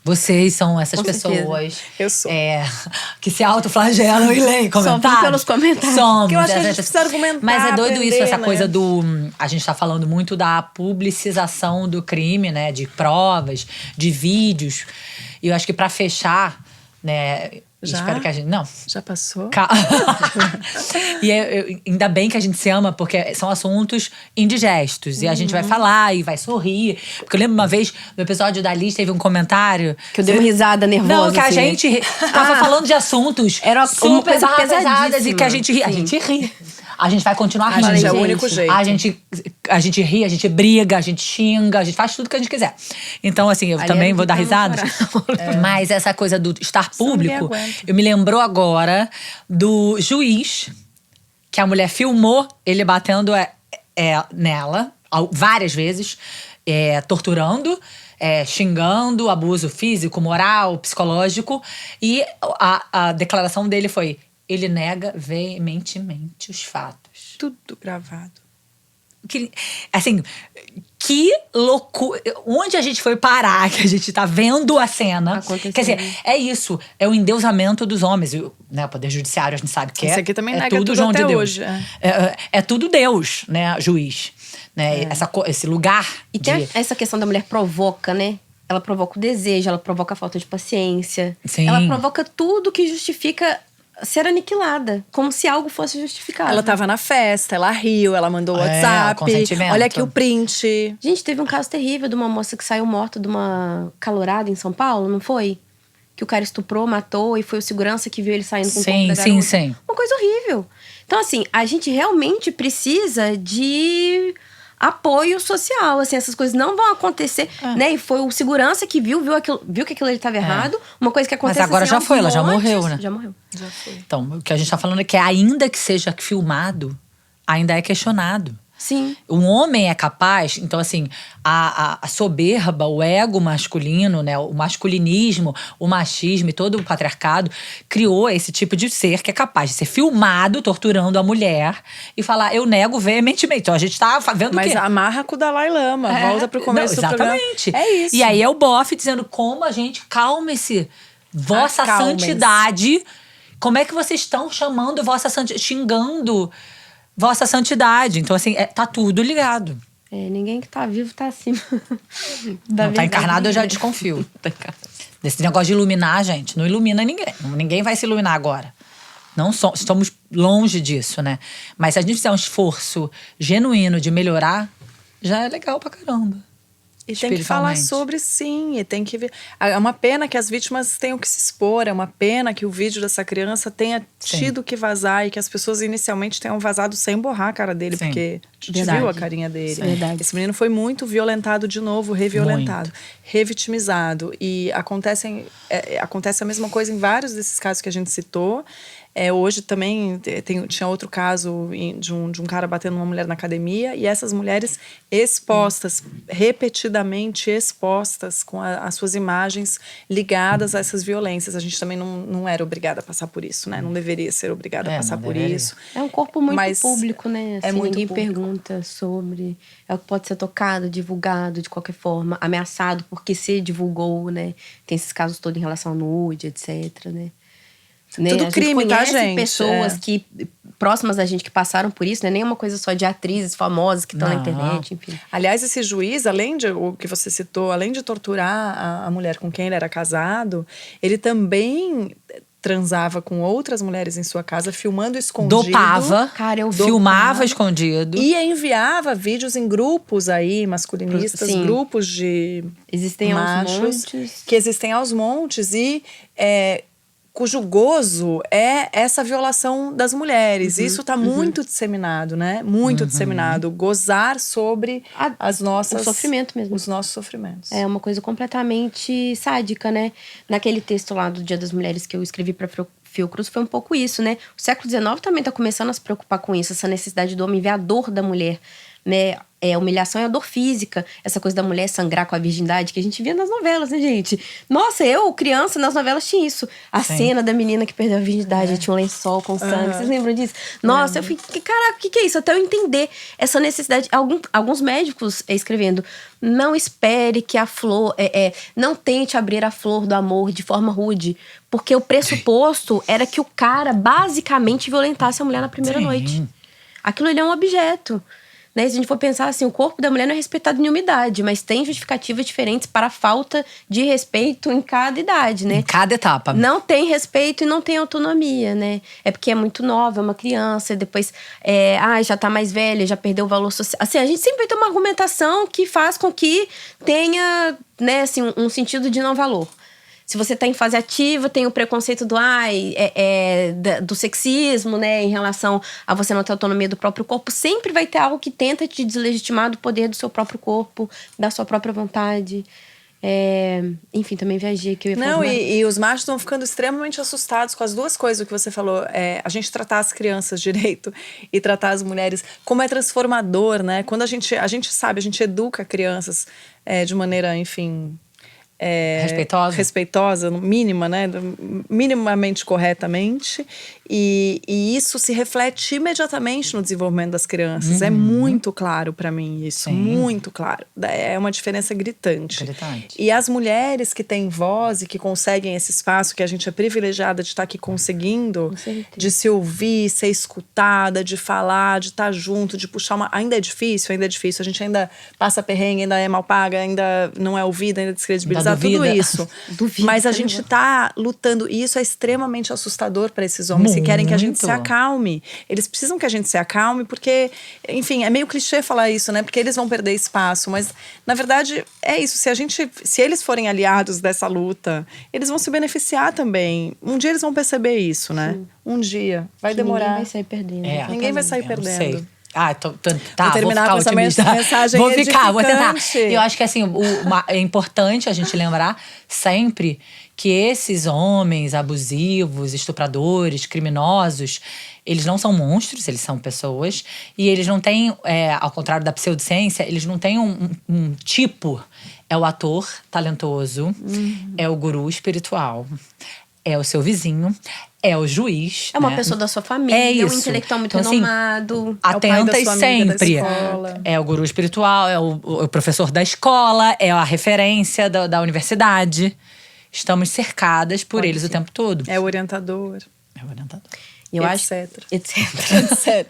Vocês são essas
Com
pessoas…
Eu sou.
Que se autoflagelam e leem comentários.
Só pelos comentários.
Somos.
Porque eu acho que a gente precisa argumentar.
Mas é doido
aprender,
isso, essa
né?
coisa do… A gente tá falando muito da publicização do crime, né? De provas, de vídeos. E eu acho que pra fechar… né?
Já?
Espero que a gente… Não.
Já passou?
E ainda bem que a gente se ama, porque são assuntos indigestos. E a gente vai falar e vai sorrir. Porque eu lembro uma vez, no episódio da Liz, teve um comentário…
Que eu dei uma risada nervosa.
Não, que a
assim.
gente tava falando de assuntos
Era
super
coisa
pesadas e que a gente ri. A
Sim.
gente ri. A gente vai continuar
A
rindo.
gente é o único jeito.
A gente ri, a gente briga, a gente xinga, a gente faz tudo que a gente quiser. Então, assim, eu também vou dar risada. Mas essa coisa do estar público, eu me lembrou agora do juiz, que a mulher filmou ele batendo nela várias vezes, torturando, xingando, abuso físico, moral, psicológico. E a declaração dele foi… Ele nega veementemente os fatos.
Tudo gravado.
Assim, que loucura. Onde a gente foi parar, que a gente tá vendo a cena. Quer dizer, é isso. É o endeusamento dos homens. Né, o Poder Judiciário, a gente sabe que
Esse aqui também nega tudo
João
até
de Deus.
hoje.
É tudo Deus, né, juiz. Né, esse lugar
E tem essa questão da mulher provoca, né? Ela provoca o desejo, ela provoca a falta de paciência.
Sim.
Ela provoca tudo que justifica ser aniquilada, como se algo fosse justificado.
Ela tava na festa, ela riu, ela mandou WhatsApp.
consentimento.
Olha aqui o print.
Gente, teve um caso terrível de uma moça que saiu morta de uma calorada em São Paulo, não foi? Que o cara estuprou, matou e foi o segurança que viu ele saindo com o corpo da garota.
Sim.
Uma coisa horrível. Então, assim, a gente realmente precisa de apoio social, assim, essas coisas não vão acontecer, né? E foi o segurança que viu que aquilo ali estava errado. Uma coisa que acontece…
Mas agora
assim,
já
aos
foi, ela já
montes.
morreu, né?
Já morreu.
Então, o que a gente tá falando é que ainda que seja filmado, ainda é questionado.
Sim.
Um homem é capaz, então assim, a soberba, o ego masculino, né, o masculinismo, o machismo e todo o patriarcado criou esse tipo de ser que é capaz de ser filmado torturando a mulher e falar, eu nego veementemente. Então a gente tá vendo o quê?
Mas amarra com o Dalai Lama, volta pro começo do programa.
Exatamente.
É isso.
E aí é o bofe dizendo como a gente calma-se. Vossa
Acalmem-se.
santidade. Como é que vocês estão chamando vossa santidade, xingando vossa santidade? Então, assim, tá tudo ligado.
Ninguém que tá vivo tá acima.
Não tá encarnado, eu já desconfio. Desse negócio de iluminar, gente, não ilumina ninguém. Ninguém vai se iluminar agora. Não estamos longe disso, né? Mas se a gente fizer um esforço genuíno de melhorar, já é legal pra caramba.
E tem que falar sobre, sim, e tem que ver. É uma pena que as vítimas tenham que se expor, é uma pena que o vídeo dessa criança tenha tido que vazar e que as pessoas inicialmente tenham vazado sem borrar a cara dele, porque a gente viu a carinha dele.
Verdade.
Esse menino foi muito violentado de novo, reviolentado, revitimizado. E acontece a mesma coisa em vários desses casos que a gente citou. Hoje também tinha outro caso de um cara batendo uma mulher na academia, e essas mulheres expostas, repetidamente expostas com as suas imagens ligadas a essas violências. A gente também não era obrigada a passar por isso, né? Não deveria ser obrigada a passar por isso.
É um corpo muito público, né? Assim,
muito
ninguém
público.
Pergunta sobre. É o que pode ser tocado, divulgado de qualquer forma, ameaçado porque se divulgou, né? Tem esses casos todos em relação ao nude, etc, né?
Tudo crime, tá, gente?
Pessoas que próximas da gente que passaram por isso, não é nem uma coisa só de atrizes famosas que estão na internet, enfim.
Aliás, esse juiz, além de o que você citou, além de torturar a mulher com quem ele era casado, ele também transava com outras mulheres em sua casa, filmando escondido.
Dopava.
Cara, eu
filmava escondido.
E enviava vídeos em grupos aí, masculinistas,
Sim.
grupos de
existem
machos,
aos montes.
que existem aos montes e cujo gozo é essa violação das mulheres. Isso está muito disseminado, né? Muito disseminado. Gozar sobre as nossas...
O sofrimento mesmo.
Os nossos sofrimentos.
É uma coisa completamente sádica, né? Naquele texto lá do Dia das Mulheres que eu escrevi para Fiocruz foi um pouco isso, né? O século XIX também está começando a se preocupar com isso, essa necessidade do homem ver a dor da mulher, né? A humilhação é a dor física, essa coisa da mulher sangrar com a virgindade que a gente via nas novelas, né, gente? Nossa, eu, criança, nas novelas tinha isso. A cena da menina que perdeu a virgindade, tinha um lençol com sangue. Vocês lembram disso? Nossa, eu fiquei, caraca, o que é isso? Até eu entender essa necessidade. Alguns médicos escrevendo, não espere que a flor... não tente abrir a flor do amor de forma rude. Porque o pressuposto era que o cara basicamente violentasse a mulher na primeira noite. Aquilo ali é um objeto. Né? Se a gente for pensar assim, o corpo da mulher não é respeitado em nenhuma idade, mas tem justificativas diferentes para a falta de respeito em cada idade, né?
Em cada etapa.
Não tem respeito e não tem autonomia, né? É porque é muito nova, é uma criança, e depois já tá mais velha, já perdeu o valor social. Assim, a gente sempre vai ter uma argumentação que faz com que tenha, né, assim, um sentido de não valor. Se você está em fase ativa, tem o preconceito do sexismo, né? Em relação a você não ter autonomia do próprio corpo. Sempre vai ter algo que tenta te deslegitimar do poder do seu próprio corpo, da sua própria vontade. Enfim, também viajei que eu ia falar.
Não, e os machos estão ficando extremamente assustados com as duas coisas que você falou. A gente tratar as crianças direito e tratar as mulheres, como é transformador, né? Quando a gente sabe, a gente educa crianças de maneira, enfim... respeitosa, mínima, né? Minimamente corretamente, e isso se reflete imediatamente no desenvolvimento das crianças. É muito claro para mim isso. Sim. Muito claro. É uma diferença gritante. E as mulheres que têm voz e que conseguem esse espaço, que a gente é privilegiada de estar aqui conseguindo, de se ouvir, ser escutada, de falar, de estar junto, de puxar uma... Ainda é difícil, a gente ainda passa perrengue, ainda é mal paga, ainda não é ouvida, ainda é descredibilizada, tudo isso. Mas a gente tá lutando, e isso é extremamente assustador para esses homens que querem que a gente se acalme. Eles precisam que a gente se acalme, porque, enfim, é meio clichê falar isso, né? Porque eles vão perder espaço, mas na verdade é isso. Se eles forem aliados dessa luta, eles vão se beneficiar também. Um dia eles vão perceber isso, né? Sim. Um dia. Vai demorar.
Ninguém vai sair perdendo.
Ninguém vai sair perdendo. Vou terminar com essa mensagem
vou tentar.
edificante.
Eu acho que assim, é importante a gente lembrar sempre que esses homens abusivos, estupradores, criminosos, eles não são monstros, eles são pessoas. E eles não têm, ao contrário da pseudociência, eles não têm um tipo. É o ator talentoso, é o guru espiritual, é o seu vizinho, é o juiz.
É uma pessoa da sua família, é um intelectual muito
então,
renomado.
Atentas sempre. É o guru espiritual, é o professor da escola, é a referência da universidade. Estamos cercadas por eles o tempo todo.
É o orientador.
É o orientador.
Eu acho, etc.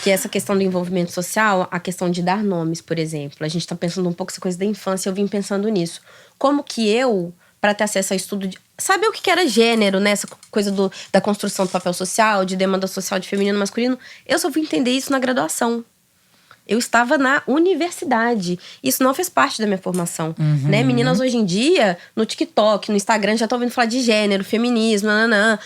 Que essa questão do envolvimento social, a questão de dar nomes, por exemplo. A gente tá pensando um pouco essa coisa da infância, eu vim pensando nisso. Como que eu, para ter acesso a estudo de saber o que era gênero, né? Essa coisa da construção do papel social, de demanda social de feminino e masculino, eu só fui entender isso na graduação. Eu estava na universidade. Isso não fez parte da minha formação. Né? Meninas hoje em dia, no TikTok, no Instagram, já estão ouvindo falar de gênero, feminismo, nananã.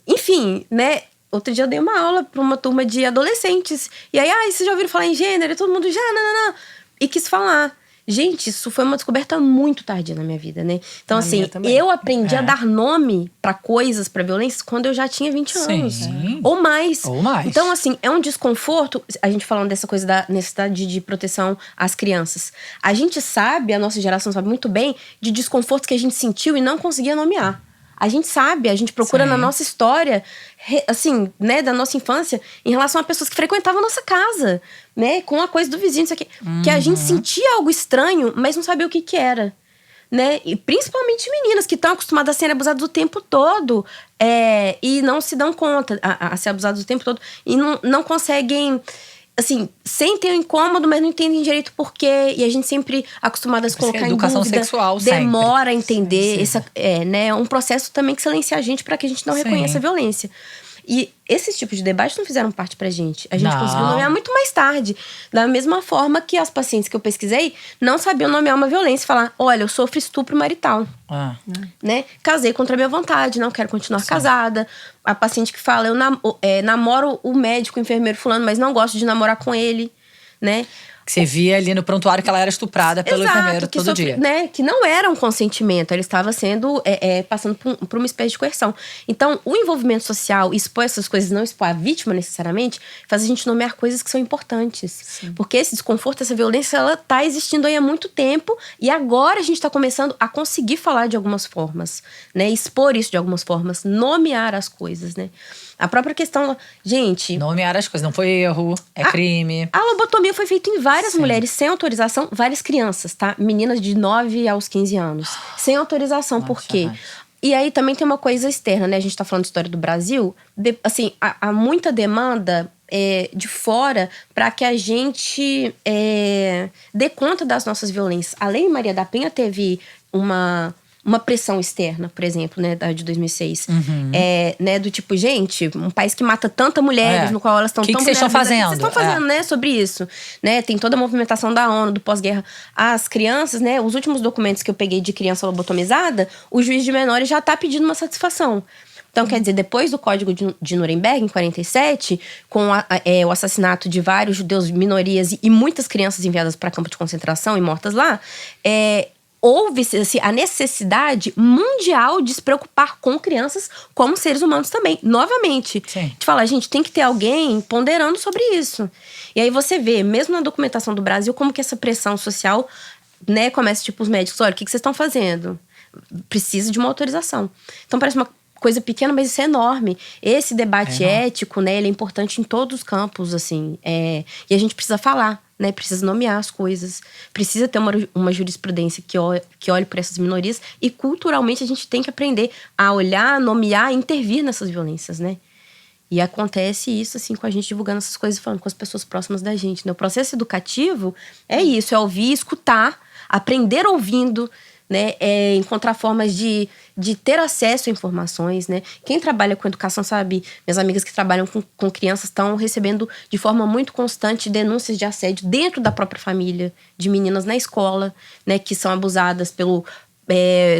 Enfim, né? Outro dia eu dei uma aula para uma turma de adolescentes. E aí, vocês já ouviram falar em gênero? E todo mundo já, não. E quis falar. Gente, isso foi uma descoberta muito tardia na minha vida, né? Então, assim, eu aprendi a dar nome pra coisas, pra violências, quando eu já tinha 20 anos. Ou mais. Então, assim, é um desconforto. A gente falando dessa coisa da necessidade de proteção às crianças. A gente sabe, a nossa geração sabe muito bem, de desconfortos que a gente sentiu e não conseguia nomear. A gente sabe, a gente procura na nossa história, assim, né, da nossa infância, em relação a pessoas que frequentavam a nossa casa, né, com a coisa do vizinho, isso aqui. Que a gente sentia algo estranho, mas não sabia o que era, né? E principalmente meninas que estão acostumadas a serem abusadas o tempo todo e não se dão conta a ser abusadas o tempo todo e não conseguem. Assim, sentem o incômodo, mas não entendem direito por quê. E a gente sempre acostumada a se colocar em dúvida. Educação
sexual
demora a entender. É um processo também que silencia a gente para que a gente não reconheça a violência. E esses tipos de debate não fizeram parte pra gente. A gente conseguiu nomear muito mais tarde. Da mesma forma que as pacientes que eu pesquisei não sabiam nomear uma violência e falar: olha, eu sofro estupro marital. Né? Casei contra a minha vontade, não quero continuar casada. A paciente que fala: eu namoro o médico, o enfermeiro fulano, mas não gosto de namorar com ele. Né?
Que você via ali no prontuário que ela era estuprada pelo enfermeiro todo dia.
Né? Que não era um consentimento, ela estava sendo passando por uma espécie de coerção. Então, o envolvimento social, expor essas coisas, não expor a vítima necessariamente, faz a gente nomear coisas que são importantes. Sim. Porque esse desconforto, essa violência, ela está existindo aí há muito tempo e agora a gente está começando a conseguir falar de algumas formas, né? Expor isso de algumas formas, nomear as coisas, né? A própria questão, gente...
Nomear as coisas, não foi erro, crime.
A lobotomia foi feita em várias mulheres, sem autorização, várias crianças, tá? Meninas de 9 aos 15 anos. Sem autorização, por quê? E aí também tem uma coisa externa, né? A gente tá falando de história do Brasil. Assim, há muita demanda de fora para que a gente dê conta das nossas violências. A Lei Maria da Penha teve uma pressão externa, por exemplo, né, de 2006. Né, do tipo, gente, um país que mata tantas mulheres, no qual elas estão tão vulneráveis. O que vocês estão fazendo, né, sobre isso? Né, tem toda a movimentação da ONU, do pós-guerra. As crianças, né, os últimos documentos que eu peguei de criança lobotomizada, o juiz de menores já tá pedindo uma satisfação. Então, quer dizer, depois do Código de Nuremberg, em 47, com o assassinato de vários judeus, minorias e muitas crianças enviadas para campo de concentração e mortas lá, houve-se a necessidade mundial de se preocupar com crianças como seres humanos também. Novamente. De falar, gente, tem que ter alguém ponderando sobre isso. E aí você vê, mesmo na documentação do Brasil, como que essa pressão social, né, começa, tipo, os médicos, olha, o que vocês estão fazendo? Precisa de uma autorização. Então parece uma coisa pequena, mas isso é enorme. Esse debate ético, né, ele é importante em todos os campos, assim. E a gente precisa falar. Né, precisa nomear as coisas, precisa ter uma jurisprudência que olhe para essas minorias e culturalmente a gente tem que aprender a olhar, nomear e intervir nessas violências, né? E acontece isso assim com a gente divulgando essas coisas, falando com as pessoas próximas da gente, né? O processo educativo é isso, é ouvir, escutar, aprender ouvindo, né? Encontrar formas de ter acesso a informações, né? Quem trabalha com educação sabe, minhas amigas que trabalham com crianças estão recebendo de forma muito constante denúncias de assédio dentro da própria família, de meninas na escola, né? Que são abusadas pelo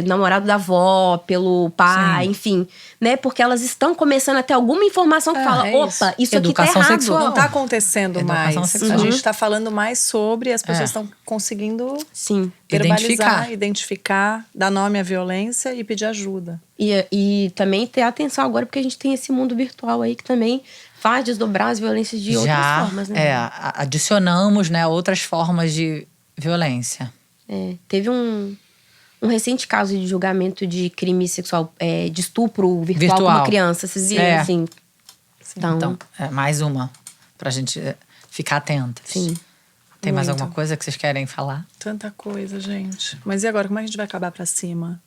namorado da avó, pelo pai, enfim, né? Porque elas estão começando a ter alguma informação que fala, opa, isso
Educação
aqui tá errado.
sexual.
Não tá acontecendo
Educação
mais.
sexual.
A gente tá falando mais sobre, as pessoas estão conseguindo verbalizar, identificar, dar nome à violência e pedir ajuda.
E também ter atenção agora, porque a gente tem esse mundo virtual aí que também faz desdobrar as violências de outras formas, né?
Adicionamos, né, outras formas de violência.
Teve um recente caso de julgamento de crime sexual, de estupro virtual com uma criança. Vocês viram, assim?
Então, mais uma pra gente ficar atentas.
Sim.
Tem mais alguma coisa que vocês querem falar?
Tanta coisa, gente. Mas e agora, como é que a gente vai acabar pra cima?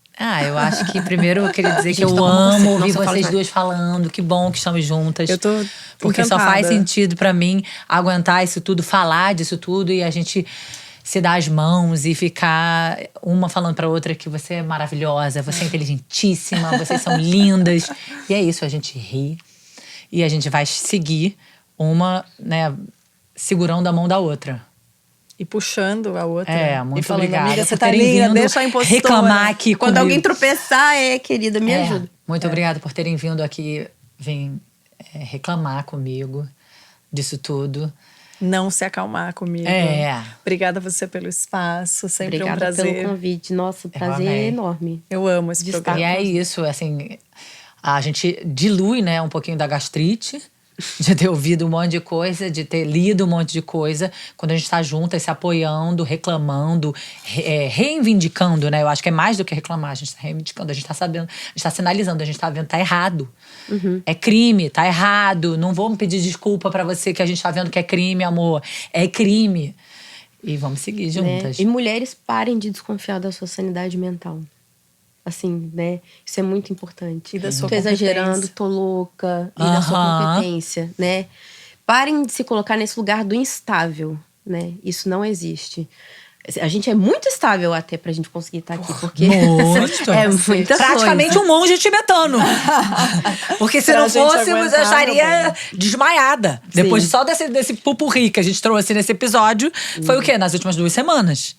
Eu acho que primeiro eu queria dizer que eu amo ouvir vocês duas falando. Que bom que estamos juntas.
Eu tô
porque
encantada.
só faz sentido pra mim aguentar isso tudo, falar disso tudo e a gente se dar as mãos e ficar uma falando pra outra que você é maravilhosa, você é inteligentíssima, vocês são lindas. E é isso, a gente ri e a gente vai seguir uma, né, segurando a mão da outra.
E puxando a outra.
Muito
e falando,
obrigada.
amiga, você
por
tá
terem
linda,
vindo
deixa a impostora.
reclamar aqui
Quando
comigo.
alguém tropeçar, querida, me ajuda.
Muito obrigada por terem vindo aqui reclamar comigo disso tudo.
Não se acalmar comigo. Obrigada a você pelo espaço, sempre um prazer.
Obrigada pelo convite. Nossa, o prazer é enorme.
Eu amo esse programa.
E é isso, assim, a gente dilui, né, um pouquinho da gastrite, de ter ouvido um monte de coisa, de ter lido um monte de coisa, quando a gente tá juntas, se apoiando, reclamando, reivindicando, né? Eu acho que é mais do que reclamar, a gente tá reivindicando, a gente tá sabendo, a gente tá sinalizando, a gente tá vendo, tá errado. É crime, tá errado. Não vamos pedir desculpa pra você que a gente tá vendo que é crime, amor. É crime. E vamos seguir juntas.
E mulheres, parem de desconfiar da sua sanidade mental. Assim, né? Isso é muito importante.
E da sua
tô exagerando, tô louca. E da sua competência, né? Parem de se colocar nesse lugar do instável, né? Isso não existe. A gente é muito estável até pra gente conseguir estar aqui. Porque
muito.
é muita
praticamente
coisa.
Um monge tibetano. Porque se não fôssemos, eu estaria desmaiada. Depois só desse pupurri que a gente trouxe nesse episódio. Foi o quê? Nas últimas 2 semanas.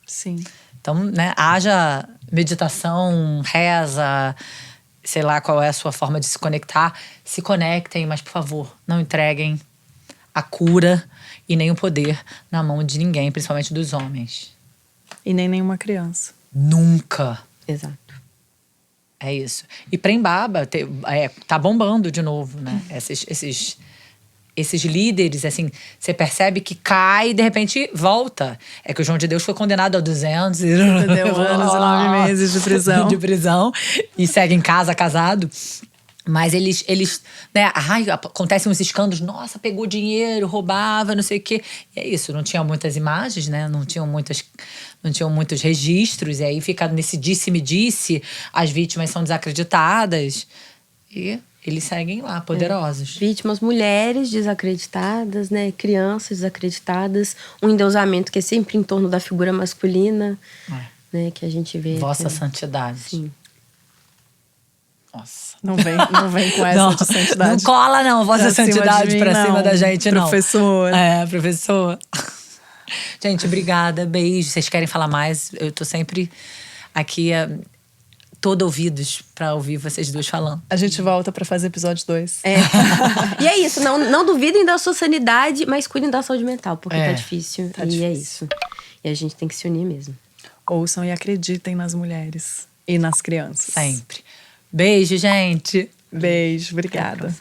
Sim.
Então, né, haja meditação, reza, sei lá qual é a sua forma de se conectar. Se conectem, mas por favor, não entreguem a cura e nem o poder na mão de ninguém, principalmente dos homens.
E nem nenhuma criança.
Nunca.
Exato.
É isso. E Prembaba tá bombando de novo, né? Esses líderes, assim, você percebe que cai e de repente volta. É que o João de Deus foi condenado a 200
Deu anos e 9 meses de prisão.
De prisão. E segue em casa, casado. Mas eles né? Acontecem uns escândalos. Nossa, pegou dinheiro, roubava, não sei o quê. E é isso, não tinha muitas imagens, né? Não tinham muitos registros. E aí fica nesse disse-me-disse. As vítimas são desacreditadas. E eles seguem lá, poderosos.
Vítimas, mulheres desacreditadas, né? Crianças desacreditadas. Um endeusamento que é sempre em torno da figura masculina, né? Que a gente vê.
Vossa Santidade.
Sim.
Nossa.
Não vem com essa de santidade.
Não cola, não, Vossa Santidade pra cima da gente, não.
Professor.
Professor. Gente, obrigada. Beijo. Vocês querem falar mais? Eu tô sempre aqui, todo ouvidos pra ouvir vocês duas falando.
A gente volta pra fazer episódio 2.
E é isso. Não duvidem da sua sanidade, mas cuidem da saúde mental, porque tá difícil.
Tá
e
difícil.
é isso. E a gente tem que se unir mesmo.
Ouçam e acreditem nas mulheres e nas crianças.
Sempre. Beijo, gente.
Beijo, obrigada.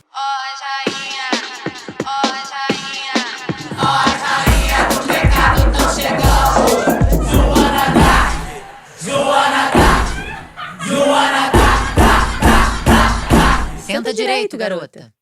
Senta direito, garota.